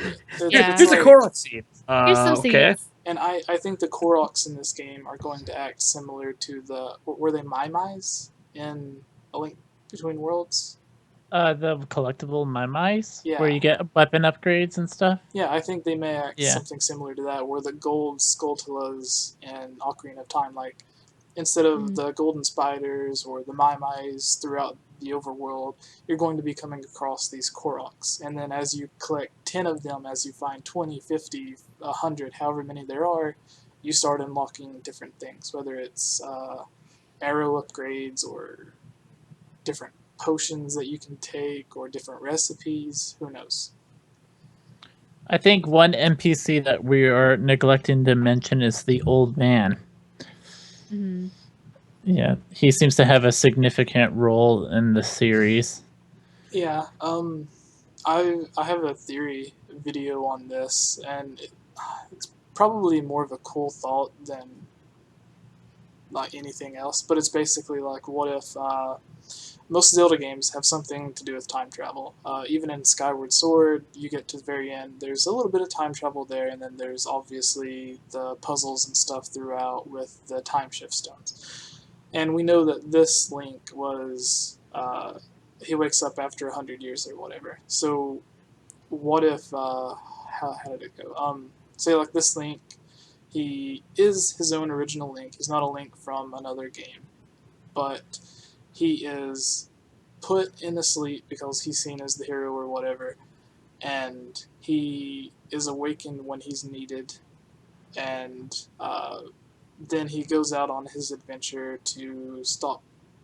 Yeah. Here's a Korok seed. Here's some Okay. seeds. And I think the Koroks in this game are going to act similar to were they Mai-Mais in A Link Between Worlds? The collectible Mai-Mais, Yeah. where you get weapon upgrades and stuff. Yeah, I think they may act Yeah. something similar to that, where the gold Skulltulas in Ocarina of Time, like, instead of the golden spiders or the Mai-Mais throughout the overworld, you're going to be coming across these Koroks. And then as you collect 10 of them, as you find 20, 50, 100, however many there are, you start unlocking different things, whether it's arrow upgrades or different potions that you can take or different recipes. Who knows? I think one NPC that we are neglecting to mention is the old man. Mhm. Yeah, he seems to have a significant role in the series. Yeah, I have a theory video on this, and it's probably more of a cool thought than like anything else. But it's basically like, what if most Zelda games have something to do with time travel? Even in Skyward Sword, you get to the very end, there's a little bit of time travel there, and then there's obviously the puzzles and stuff throughout with the time shift stones. And we know that this Link was he wakes up after 100 years or whatever. So what if how did it go? Say like this Link, he is his own original Link. He's not a Link from another game, but he is put in a sleep because he's seen as the hero or whatever, and he is awakened when he's needed, and then he goes out on his adventure to stop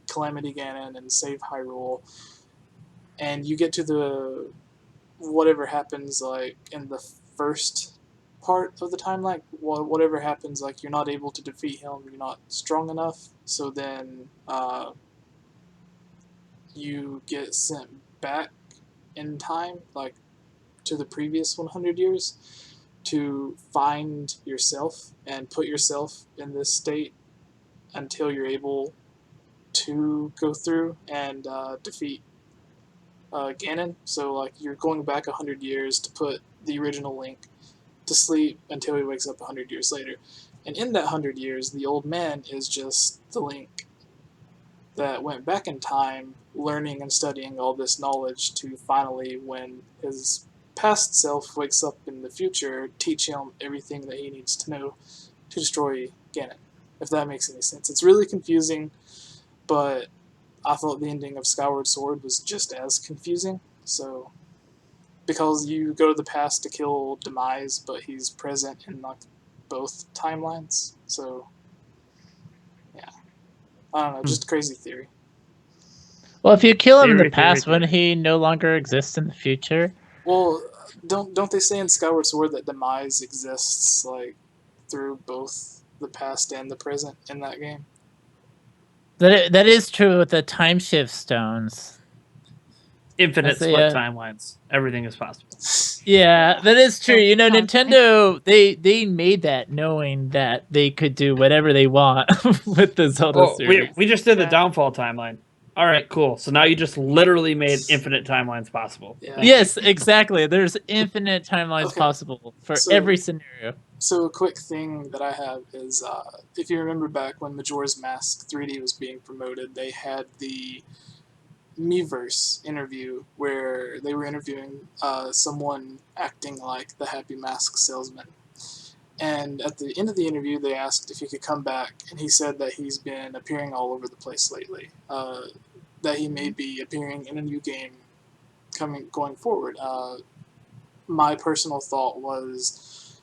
Calamity Ganon and save Hyrule, and you get to the whatever happens like in the first part of the timeline, whatever happens, like you're not able to defeat him, you're not strong enough, so then you get sent back in time, like to the previous 100 years, to find yourself and put yourself in this state until you're able to go through and defeat Ganon. So like you're going back 100 years to put the original Link to sleep until he wakes up 100 years later. And in that 100 years, the old man is just the Link that went back in time, learning and studying all this knowledge to finally, when his past self wakes up in the future, teach him everything that he needs to know to destroy Ganon, if that makes any sense. It's really confusing, but I thought the ending of Skyward Sword was just as confusing, so because you go to the past to kill Demise, but he's present in like both timelines. So yeah, I don't know, just a crazy theory. Well, if you kill him in the Theory, past, theory, wouldn't he no longer exist in the future? Well, don't they say in Skyward Sword that Demise exists like through both the past and the present in that game? That is true with the time shift stones. Infinite That's split yeah. timelines. Everything is possible. Yeah, that is true. You know, Okay. Nintendo they made that knowing that they could do whatever they want with the Zelda Oh, series. we just did the Yeah. downfall timeline. All right, cool. So now you just literally made infinite timelines possible. Yeah. Thank you. Yes, exactly. There's infinite timelines Okay. possible for So- every scenario. So a quick thing that I have is, if you remember back when Majora's Mask 3D was being promoted, they had the Miiverse interview where they were interviewing someone acting like the Happy Mask salesman. And at the end of the interview, they asked if he could come back, and he said that he's been appearing all over the place lately. That he may be appearing in a new game going forward. My personal thought was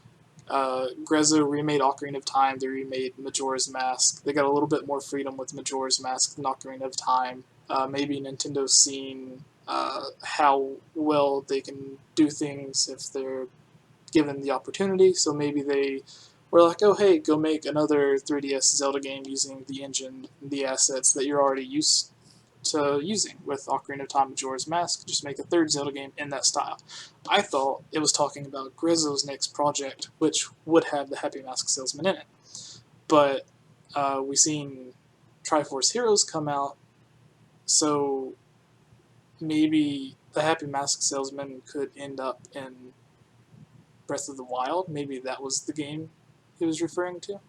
Grezzo remade Ocarina of Time. They remade Majora's Mask. They got a little bit more freedom with Majora's Mask than Ocarina of Time. Maybe Nintendo's seen how well they can do things if they're given the opportunity. So maybe they were like, oh, hey, go make another 3DS Zelda game using the engine, the assets that you're already used to using with Ocarina of Time, Majora's Mask. Just make a third Zelda game in that style. I thought it was talking about Grezzo's next project, which would have the Happy Mask Salesman in it. But we seen Triforce Heroes come out, so maybe the Happy Mask Salesman could end up in Breath of the Wild. Maybe that was the game he was referring to.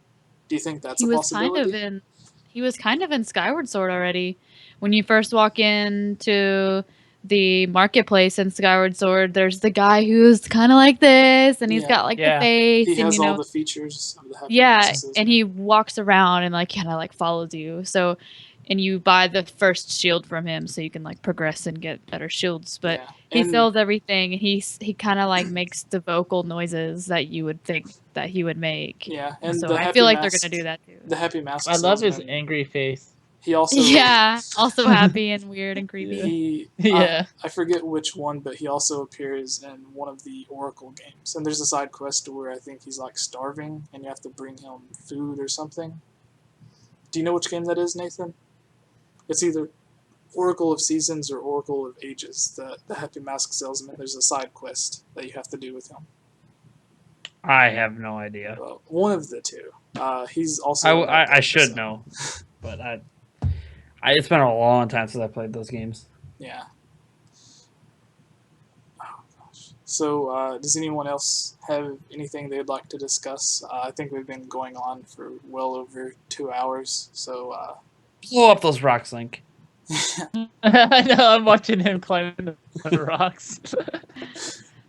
Do you think that's He a was possibility? he was kind of in Skyward Sword already. When you first walk into the marketplace in Skyward Sword, there's the guy who's kind of like this, and he's Yeah. got like Yeah. the face, He and has you know, all the features of the Happy yeah, Mask Salesman. and he walks around and like kind of like follows you. So, and you buy the first shield from him, so you can like progress and get better shields. But Yeah. he And- sells everything, and he kind of like makes the vocal noises that you would think that he would make. Yeah, and So the I Happy feel like Mask, they're gonna do that too. The Happy Mask I love his Salesman, angry face. he also Yeah, also happy and weird and creepy. he Yeah. I forget which one, but he also appears in one of the Oracle games. And there's a side quest where I think he's like starving, and you have to bring him food or something. Do you know which game that is, Nathan? It's either Oracle of Seasons or Oracle of Ages. The Happy Mask Salesman. There's a side quest that you have to do with him. I have no idea. Well, one of the two. He's also. I should know, but it's been a long time since I played those games. Yeah. Oh gosh. So, does anyone else have anything they'd like to discuss? I think we've been going on for well over 2 hours. So, Blow up those rocks, Link. I know. I'm watching him climb the rocks.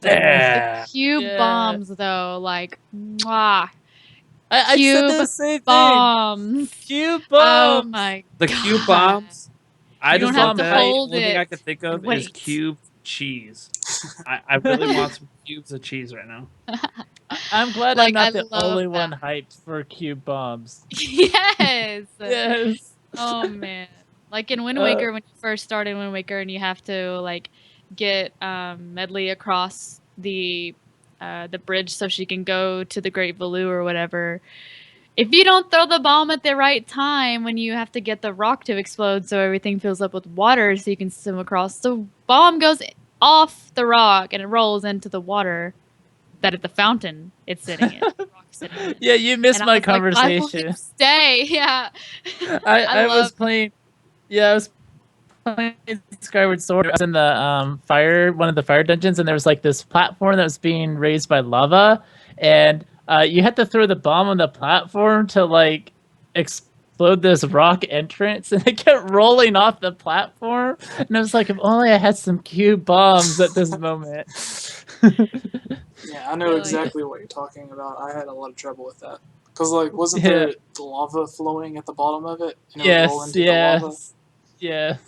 Yeah. Cube Yeah. bombs though, like mwah, I said Cube the same thing. bombs. Cube Oh bombs. my The god. cube bombs. I You just don't love have to that. The hold only thing I it. can think of is Wait. cube cheese. I really want some cubes of cheese right now. I'm glad Like, I'm not I the love only that. one hyped for cube bombs. Yes. Yes. Oh man. Like in Wind Uh, Waker, when you first started Wind Waker, and you have to like get Medley across the bridge so she can go to the Great Valoo or whatever. If you don't throw the bomb at the right time, when you have to get the rock to explode so everything fills up with water so you can swim across, the bomb goes off the rock and it rolls into the water that at the fountain it's sitting in. The rock's sitting in. Yeah, you missed And I my was like, why won't conversation. you stay? Yeah. I was love- playing. Yeah, I was playing Skyward Sword. I was in the one of the fire dungeons, and there was like this platform that was being raised by lava, and you had to throw the bomb on the platform to like explode this rock entrance, and it kept rolling off the platform. And I was like, if only I had some cube bombs at this moment. Yeah, I know Really? exactly what you're talking about. I had a lot of trouble with that. Because, like, wasn't Yeah. there the lava flowing at the bottom of it? And it would roll Yes, into the lava? yes, yes.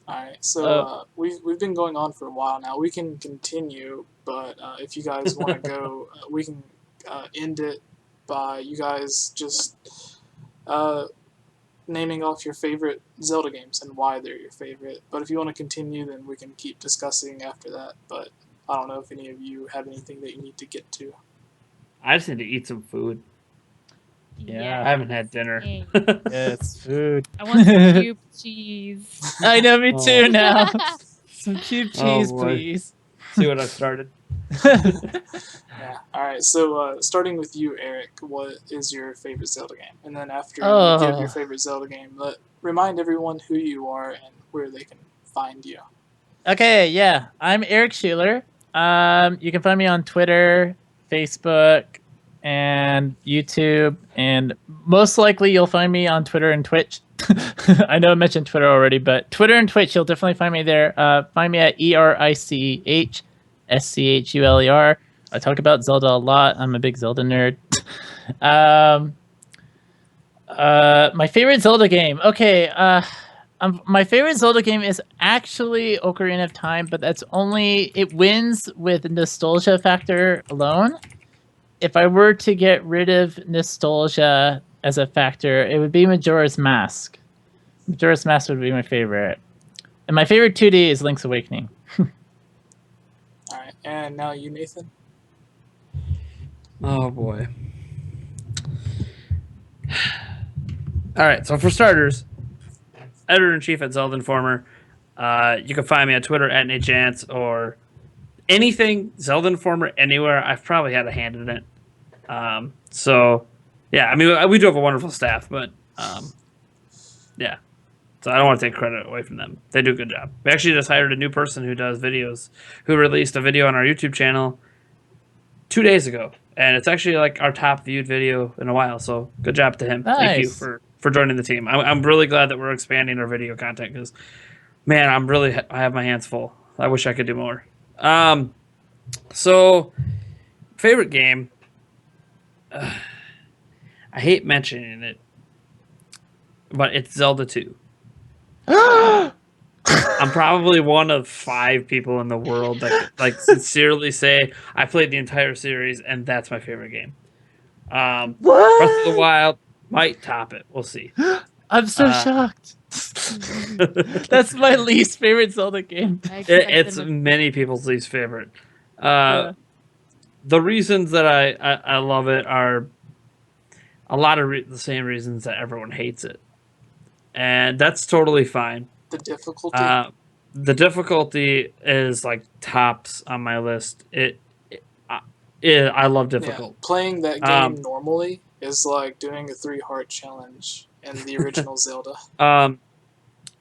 All right, so we've been going on for a while now. We can continue, but if you guys want to go, we can end it by you guys just naming off your favorite Zelda games and why they're your favorite. But if you want to continue, then we can keep discussing after that. But I don't know if any of you have anything that you need to get to. I just need to eat some food. Yeah. I haven't had dinner. Hey, Yes, food. I want some cube cheese. I know, me Oh. too now. Some cube Oh, cheese, boy. please. See what I started. Yeah. All right. So starting with you, Eric, what is your favorite Zelda game? And then after you give your favorite Zelda game, remind everyone who you are and where they can find you. Okay, yeah. I'm Eric Schuler. You can find me on Twitter, Facebook, and YouTube, and most likely you'll find me on Twitter and Twitch. I know I mentioned Twitter already, but Twitter and Twitch, you'll definitely find me there. Find me at ERICHSCHULER. I talk about Zelda a lot. I'm a big Zelda nerd. My favorite Zelda game. Okay, my favorite Zelda game is actually Ocarina of Time, but it wins with nostalgia factor alone. If I were to get rid of nostalgia as a factor, it would be Majora's Mask. Majora's Mask would be my favorite. And my favorite 2D is Link's Awakening. All right. And now you, Nathan. Oh boy. All right. So for starters, editor-in-chief at Zelda Informer. You can find me on Twitter at NateJance or anything Zelda Informer anywhere. I've probably had a hand in it. So, yeah, I mean, we do have a wonderful staff, but yeah. So I don't want to take credit away from them. They do a good job. We actually just hired a new person who does videos, who released a video on our YouTube channel 2 days ago. And it's actually like our top viewed video in a while. So good job to him. Nice. Thank you for joining the team. I'm really glad that we're expanding our video content because, man, I have my hands full. I wish I could do more. So, favorite game. I hate mentioning it, but it's Zelda 2. I'm probably one of 5 people in the world that like sincerely say I played the entire series and that's my favorite game. What? Breath of the Wild might top it. We'll see. I'm so shocked. That's my least favorite Zelda game. It's many people's least favorite. The reasons that I love it are a lot of the same reasons that everyone hates it. And that's totally fine. The difficulty. The difficulty is like tops on my list. I love difficult. Yeah, playing that game normally is like doing a 3-heart challenge in the original Zelda.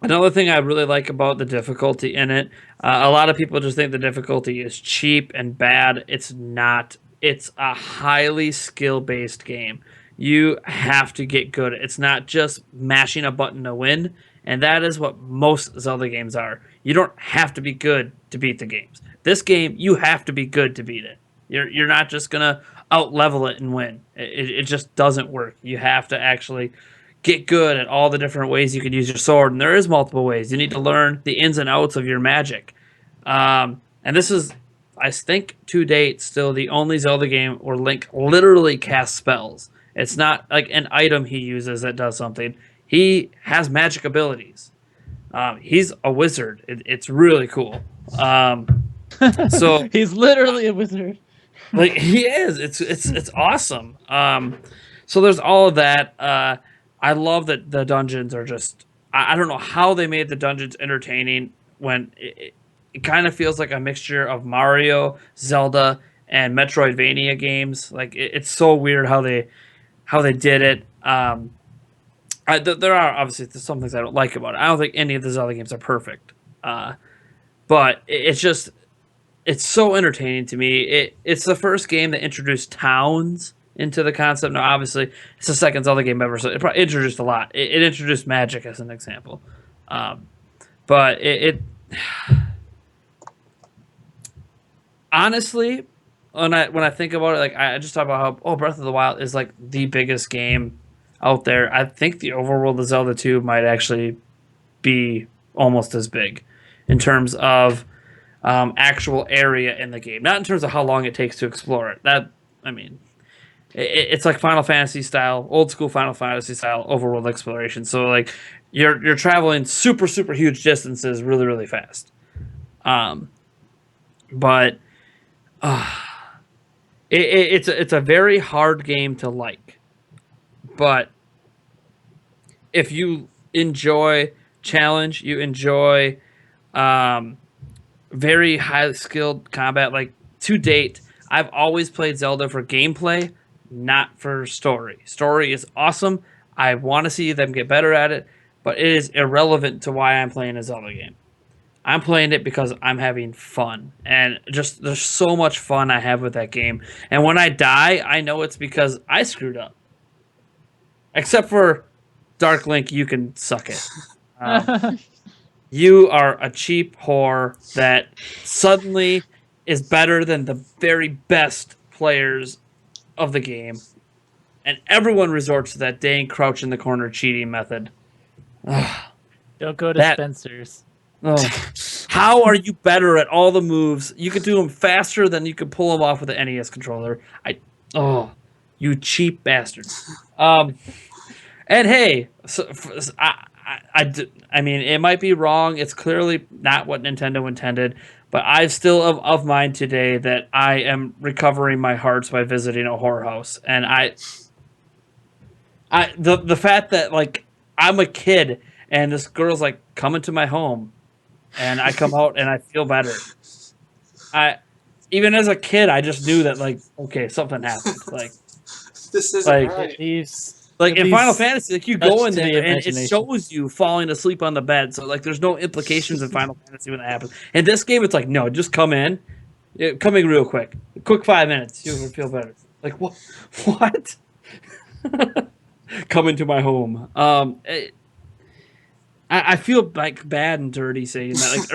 Another thing I really like about the difficulty in it, a lot of people just think the difficulty is cheap and bad. It's not. It's a highly skill-based game. You have to get good. It's not just mashing a button to win, and that is what most Zelda games are. You don't have to be good to beat the games. This game, you have to be good to beat it. You're not just gonna out-level it and win. It just doesn't work. You have to actually get good at all the different ways you can use your sword, and there is multiple ways. You need to learn the ins and outs of your magic. And this is, I think, to date, still the only Zelda game where Link literally casts spells. It's not like an item he uses that does something. He has magic abilities. He's a wizard. It's really cool. So he's literally a wizard. Like he is. It's awesome. So there's all of that. I love that the dungeons are just. I don't know how they made the dungeons entertaining when it kind of feels like a mixture of Mario, Zelda, and Metroidvania games. Like it's so weird how they did it. There are obviously some things I don't like about it. I don't think any of the Zelda games are perfect. But it's so entertaining to me. It's the first game that introduced towns into the concept. Now, obviously, it's the second Zelda game ever, so it probably introduced a lot. It introduced magic as an example. But honestly, when I think about it, like I just talk about how Breath of the Wild is like the biggest game out there. I think the overworld of Zelda 2 might actually be almost as big in terms of actual area in the game, not in terms of how long it takes to explore it. It's like Final Fantasy style, old school Final Fantasy style overworld exploration. So like you're traveling super super huge distances really really fast. Um, but it's a very hard game to like. But if you enjoy challenge, you enjoy um, very high skilled combat. Like to date, I've always played Zelda for gameplay, not for story. Story is awesome. I want to see them get better at it, but it is irrelevant to why I'm playing a Zelda game. I'm playing it because I'm having fun, and just there's so much fun I have with that game. And when I die, I know it's because I screwed up. Except for Dark Link, you can suck it. You are a cheap whore that suddenly is better than the very best players of the game, and everyone resorts to that dang crouch in the corner cheating method. Don't go to That- Spencer's. Oh. How are you better at all the moves? You could do them faster than you could pull them off with the NES controller. You cheap bastard. And hey, I mean, it might be wrong. It's clearly not what Nintendo intended, but I still of mind today that I am recovering my hearts by visiting a whorehouse, and the fact that like I'm a kid and this girl's like coming to my home, and I come out and I feel better. Even as a kid, I just knew that like okay, something happened. Like This isn't Like, right. It leaves. Like at in Final least Fantasy, like you touch go in to the there and it imagination. shows you falling asleep on the bed. So like, there's no implications in Final Fantasy when that happens. In this game, it's like no, just come in, coming real quick, 5 minutes, you will feel better. Like what? What? Come into my home. I feel like bad and dirty saying that. Like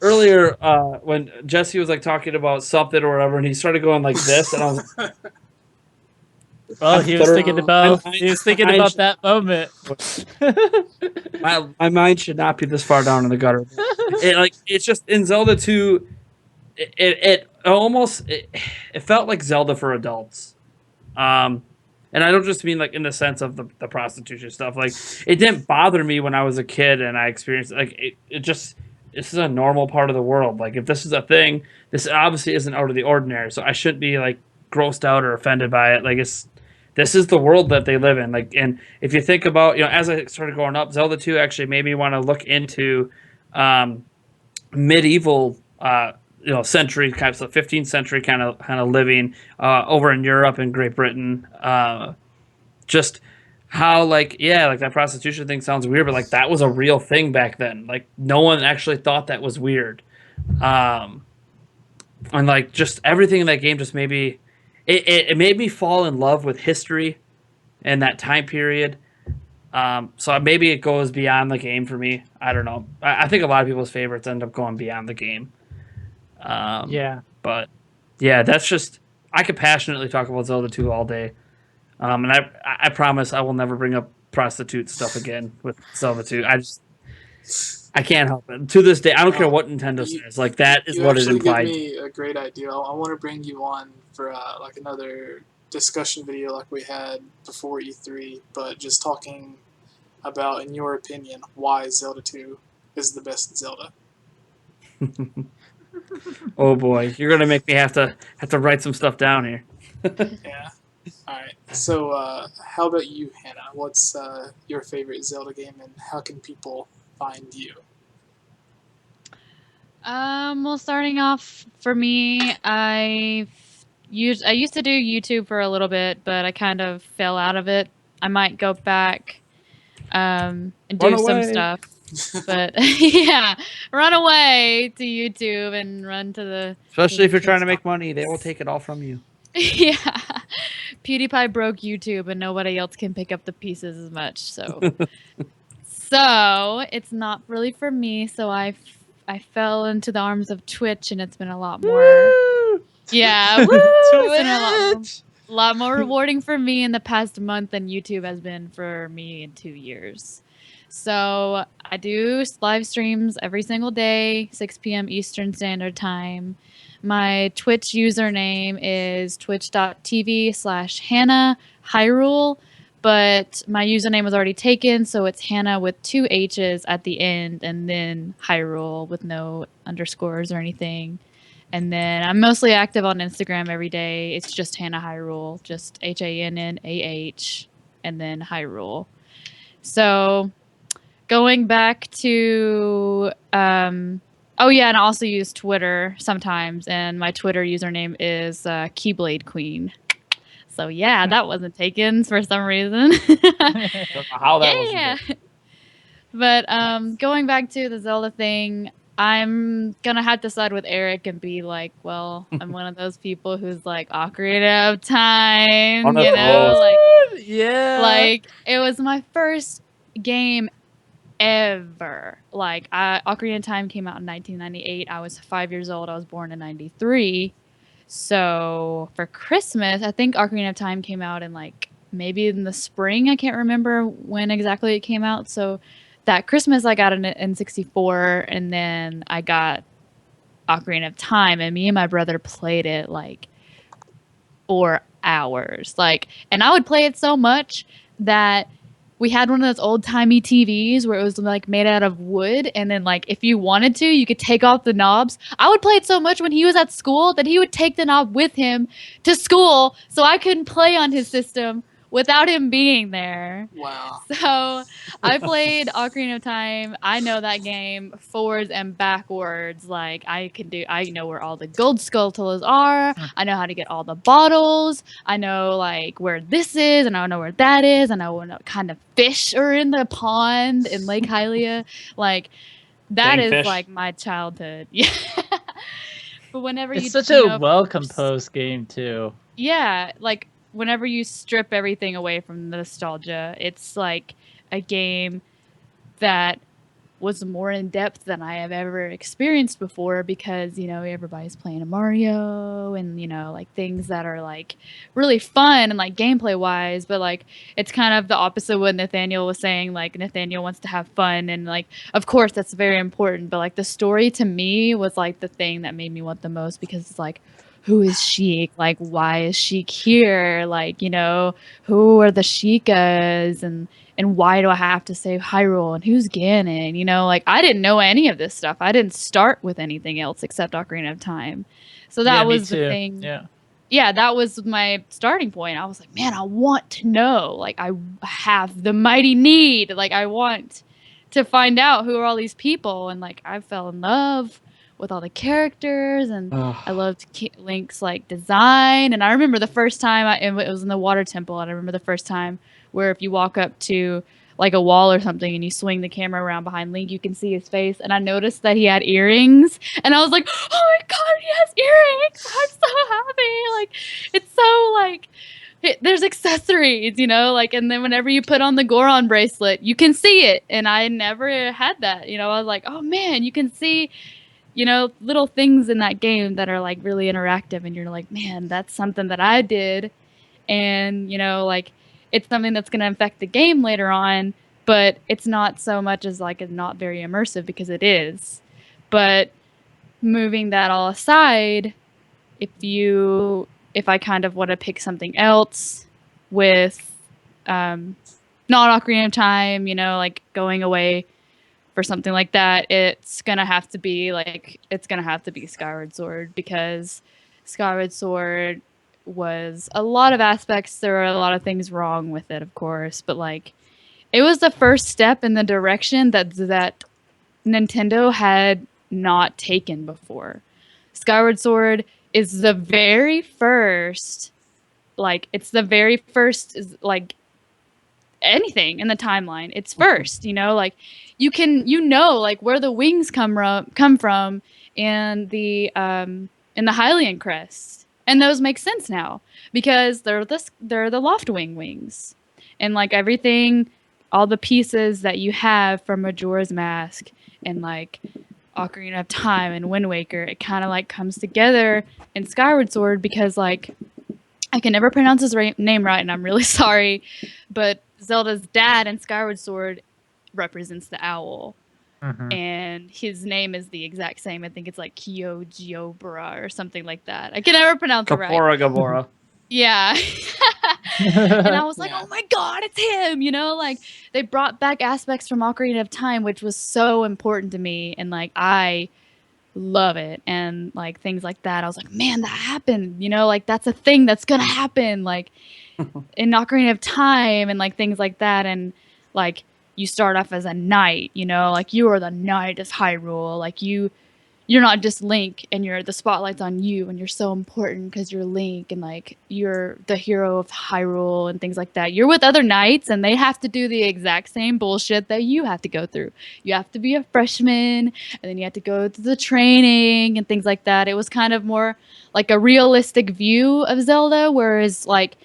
earlier, when Jesse was like talking about something or whatever, and he started going like this, and I was like, Well, he was thinking about that moment. my mind should not be this far down in the gutter. It's just in Zelda 2, it almost it felt like Zelda for adults. And I don't just mean like in the sense of the prostitution stuff. Like it didn't bother me when I was a kid and I experienced it just this is a normal part of the world. Like if this is a thing, this obviously isn't out of the ordinary. So I shouldn't be like grossed out or offended by it. Like this is the world that they live in. Like, and if you think about, as I started growing up, Zelda 2 actually made me want to look into medieval, century kind of 15th century kind of living over in Europe and Great Britain. Just how like that prostitution thing sounds weird, but like that was a real thing back then. Like no one actually thought that was weird. And like just everything in that game just maybe. It made me fall in love with history and that time period. So maybe it goes beyond the game for me. I don't know. I think a lot of people's favorites end up going beyond the game. Yeah. But yeah, that's just I could passionately talk about Zelda 2 all day. And I promise I will never bring up prostitute stuff again with Zelda 2. I can't help it. To this day, I don't care what Nintendo says. Like that is what is implied. You actually give me a great idea. I want to bring you on for like another discussion video like we had before E3, but just talking about, in your opinion, why Zelda 2 is the best Zelda. Oh boy, you're gonna make me have to write some stuff down here. Yeah. All right. So, how about you, Hannah? What's your favorite Zelda game, and how can people find you? Well, starting off for me, I used to do YouTube for a little bit, but I kind of fell out of it. I might go back and do some stuff. But yeah, run away to YouTube and run to the. Especially if you're trying to make money, they will take it all from you. Yeah, PewDiePie broke YouTube, and nobody else can pick up the pieces as much. So, it's not really for me. So I fell into the arms of Twitch, and it's been a lot more. Woo! Yeah, woo! It's been a lot more. A lot more rewarding for me in the past month than YouTube has been for me in 2 years. So I do live streams every single day, 6 p.m. Eastern Standard Time. My Twitch username is twitch.tv/Hannah Hyrule, but my username was already taken, so it's Hannah with 2 H's at the end, and then Hyrule with no underscores or anything. And then I'm mostly active on Instagram every day. It's just Hannah Hyrule, just HANNAH, and then Hyrule. So going back to oh yeah, and I also use Twitter sometimes, and my Twitter username is Keyblade Queen. So yeah, that wasn't taken for some reason. Don't know how that was. Yeah. But going back to the Zelda thing, I'm gonna have to side with Eric and be like, well, I'm one of those people who's like Ocarina of Time, One of you know, those. like it was my first game ever. Like Ocarina of Time came out in 1998. I was 5 years old. I was born in 93. So for Christmas, I think Ocarina of Time came out in like maybe in the spring. I can't remember when exactly it came out. So that Christmas I got an N64, and then I got Ocarina of Time, and me and my brother played it like 4 hours. Like, and I would play it so much that we had one of those old timey TVs where it was like made out of wood, and then like if you wanted to, you could take off the knobs. I would play it so much when he was at school that he would take the knob with him to school, so I couldn't play on his system without him being there. Wow. So I played Ocarina of Time. I know that game forwards and backwards. Like I know where all the gold skulltulas are. I know how to get all the bottles. I know like where this is, and I know where that is. I know what kind of fish are in the pond in Lake Hylia. Like that is Dangfish. like my childhood. Yeah. But whenever It's you such you a know, well composed game too. yeah, like whenever you strip everything away from the nostalgia, it's like a game that was more in depth than I have ever experienced before, because you know everybody's playing a Mario, and you know like things that are like really fun and like gameplay wise, but like it's kind of the opposite of what Nathaniel was saying. Like Nathaniel wants to have fun, and like of course that's very important, but like the story to me was like the thing that made me want the most, because it's like, who is Sheik? Like, why is Sheik here? Like, you know, who are the Shikas, and why do I have to save Hyrule, and who's Ganon? You know, like I didn't know any of this stuff. I didn't start with anything else except Ocarina of Time. So that Yeah, me was the too. thing. Yeah. Yeah, that was my starting point. I was like, man, I want to know. Like I have the mighty need. Like I want to find out who are all these people, and like I fell in love with all the characters, and I loved Link's like design. And I remember the first time it was in the water temple, and I remember the first time where if you walk up to like a wall or something and you swing the camera around behind Link, you can see his face. And I noticed that he had earrings, and I was like, oh my god, he has earrings! I'm so happy. Like it's so like there's accessories, you know, like, and then whenever you put on the Goron bracelet, you can see it. And I never had that, you know. I was like, oh man, you can see, you know, little things in that game that are like really interactive, and you're like, man, that's something that I did. And you know, like it's something that's going to affect the game later on, but it's not so much as like it's not very immersive, because it is. But moving that all aside, if I kind of want to pick something else with not Ocarina of Time, you know, like going away for something like that, it's gonna have to be Skyward Sword, because Skyward Sword was a lot of aspects. There were a lot of things wrong with it, of course, but like it was the first step in the direction that Nintendo had not taken before. Skyward Sword is the very first, like it's the very first is like anything in the timeline. It's first, you know, like you can, you know, like where the wings come from and the Hylian crest. And those make sense now, because they're the Loftwing wings. And like everything, all the pieces that you have from Majora's Mask and like Ocarina of Time and Wind Waker, it kind of like comes together in Skyward Sword, because like I can never pronounce his name right, and I'm really sorry, but Zelda's dad in Skyward Sword represents the owl, Mhm. and his name is the exact same. I think it's like Kyogobara or something like that. I can never pronounce it right. Kapora Gabora. Yeah. And I was like, Yeah. oh my god, it's him, you know, like they brought back aspects from Ocarina of Time, which was so important to me, and like I love it, and like things like that. I was like, man, that happened, you know, like that's a thing that's gonna happen, like in Ocarina of Time, and like things like that. And like you start off as a knight, you know, like you are the knight of Hyrule, like you're not just Link, and the spotlight's on you, and you're so important because you're Link, and like you're the hero of Hyrule and things like that. You're with other knights, and they have to do the exact same bullshit that you have to go through. You have to be a freshman, and then you have to go through the training and things like that. It was kind of more like a realistic view of Zelda, whereas like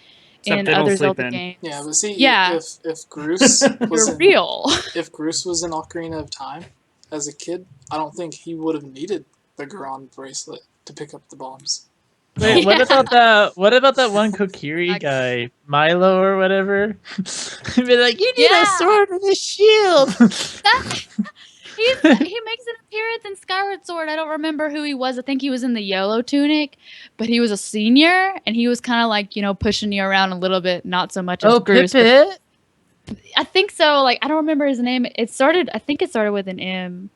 Except in they don't other sleep Zelda in. games, Yeah, but see, yeah, if Groose was you're in real. if Groose was in Ocarina of Time as a kid, I don't think he would have needed the Garon bracelet to pick up the bombs. Wait, what Yeah. about that? What about that one Kokiri Exactly. guy, Milo or whatever? He'd be like, "You need a Yeah. sword and a shield." He makes an appearance in Skyward Sword. I don't remember who he was. I think he was in the yellow tunic, but he was a senior, and he was kind of like, you know, pushing you around a little bit, not so much as Oh, Groose. But Pipit. I think so. Like I don't remember his name. I think it started with an M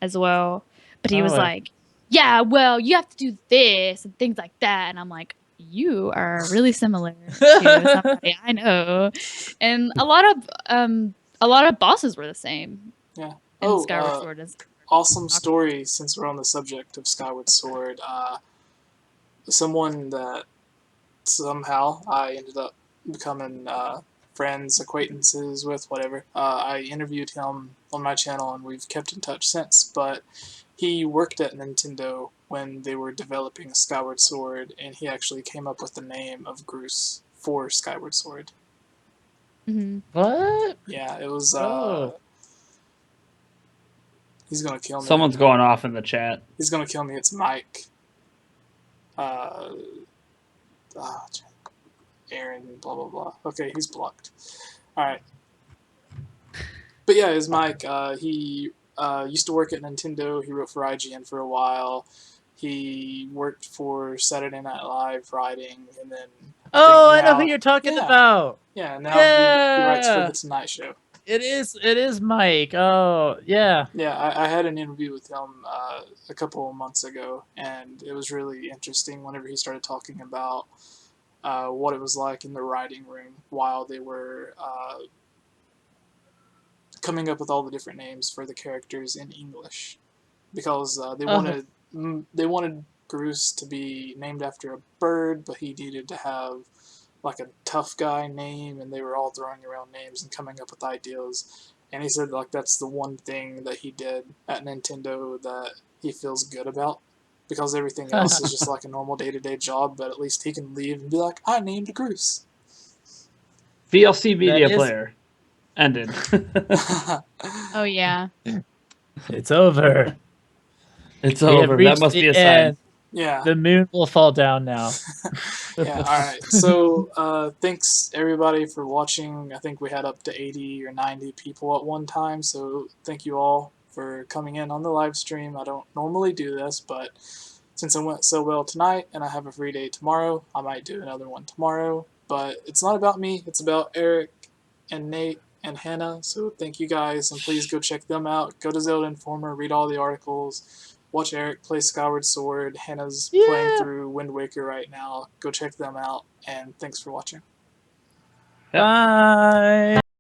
as well. But he Oh, was like, yeah, well, you have to do this and things like that. And I'm like, you are really similar to somebody I know. And a lot of bosses were the same Yeah. in Oh, Skyward Sword as awesome Ocarina. story. Since we're on the subject of Skyward Sword, someone that somehow I ended up becoming friends, acquaintances with, whatever. I interviewed him on my channel, and we've kept in touch since. But he worked at Nintendo when they were developing Skyward Sword, and he actually came up with the name of Groose for Skyward Sword. Mm-hmm. What? Yeah, it was. Oh. He's gonna kill me. Someone's going off in the chat. He's gonna kill me. It's Mike. Uh, ah, Aaron, blah blah blah. Okay, he's blocked. All right. But yeah, it's Mike. He used to work at Nintendo. He wrote for IGN for a while. He worked for Saturday Night Live writing, and then Oh, I know now, who you're talking yeah, about. yeah. Now he writes for Yeah. the Tonight Show. It is Mike. Oh, yeah. Yeah, I had an interview with him a couple of months ago, and it was really interesting whenever he started talking about what it was like in the writing room while they were coming up with all the different names for the characters in English, because they wanted Groose to be named after a bird, but he needed to have like a tough guy name, and they were all throwing around names and coming up with ideas. And he said like that's the one thing that he did at Nintendo that he feels good about, because everything else is just like a normal day-to-day job, but at least he can leave and be like, I named Groose. VLC media That is- player ended. Oh yeah. It's over. It's We have over. That reached must the be a sign. end. Yeah. The moon will fall down now. Yeah, alright. So, thanks everybody for watching. I think we had up to 80 or 90 people at one time, so thank you all for coming in on the live stream. I don't normally do this, but since it went so well tonight and I have a free day tomorrow, I might do another one tomorrow. But it's not about me, it's about Eric and Nate and Hannah, so thank you guys, and please go check them out. Go to Zelda Informer, read all the articles. Watch Eric play Skyward Sword. Hannah's playing through Wind Waker right now. Go check them out, and thanks for watching. Yep. Bye.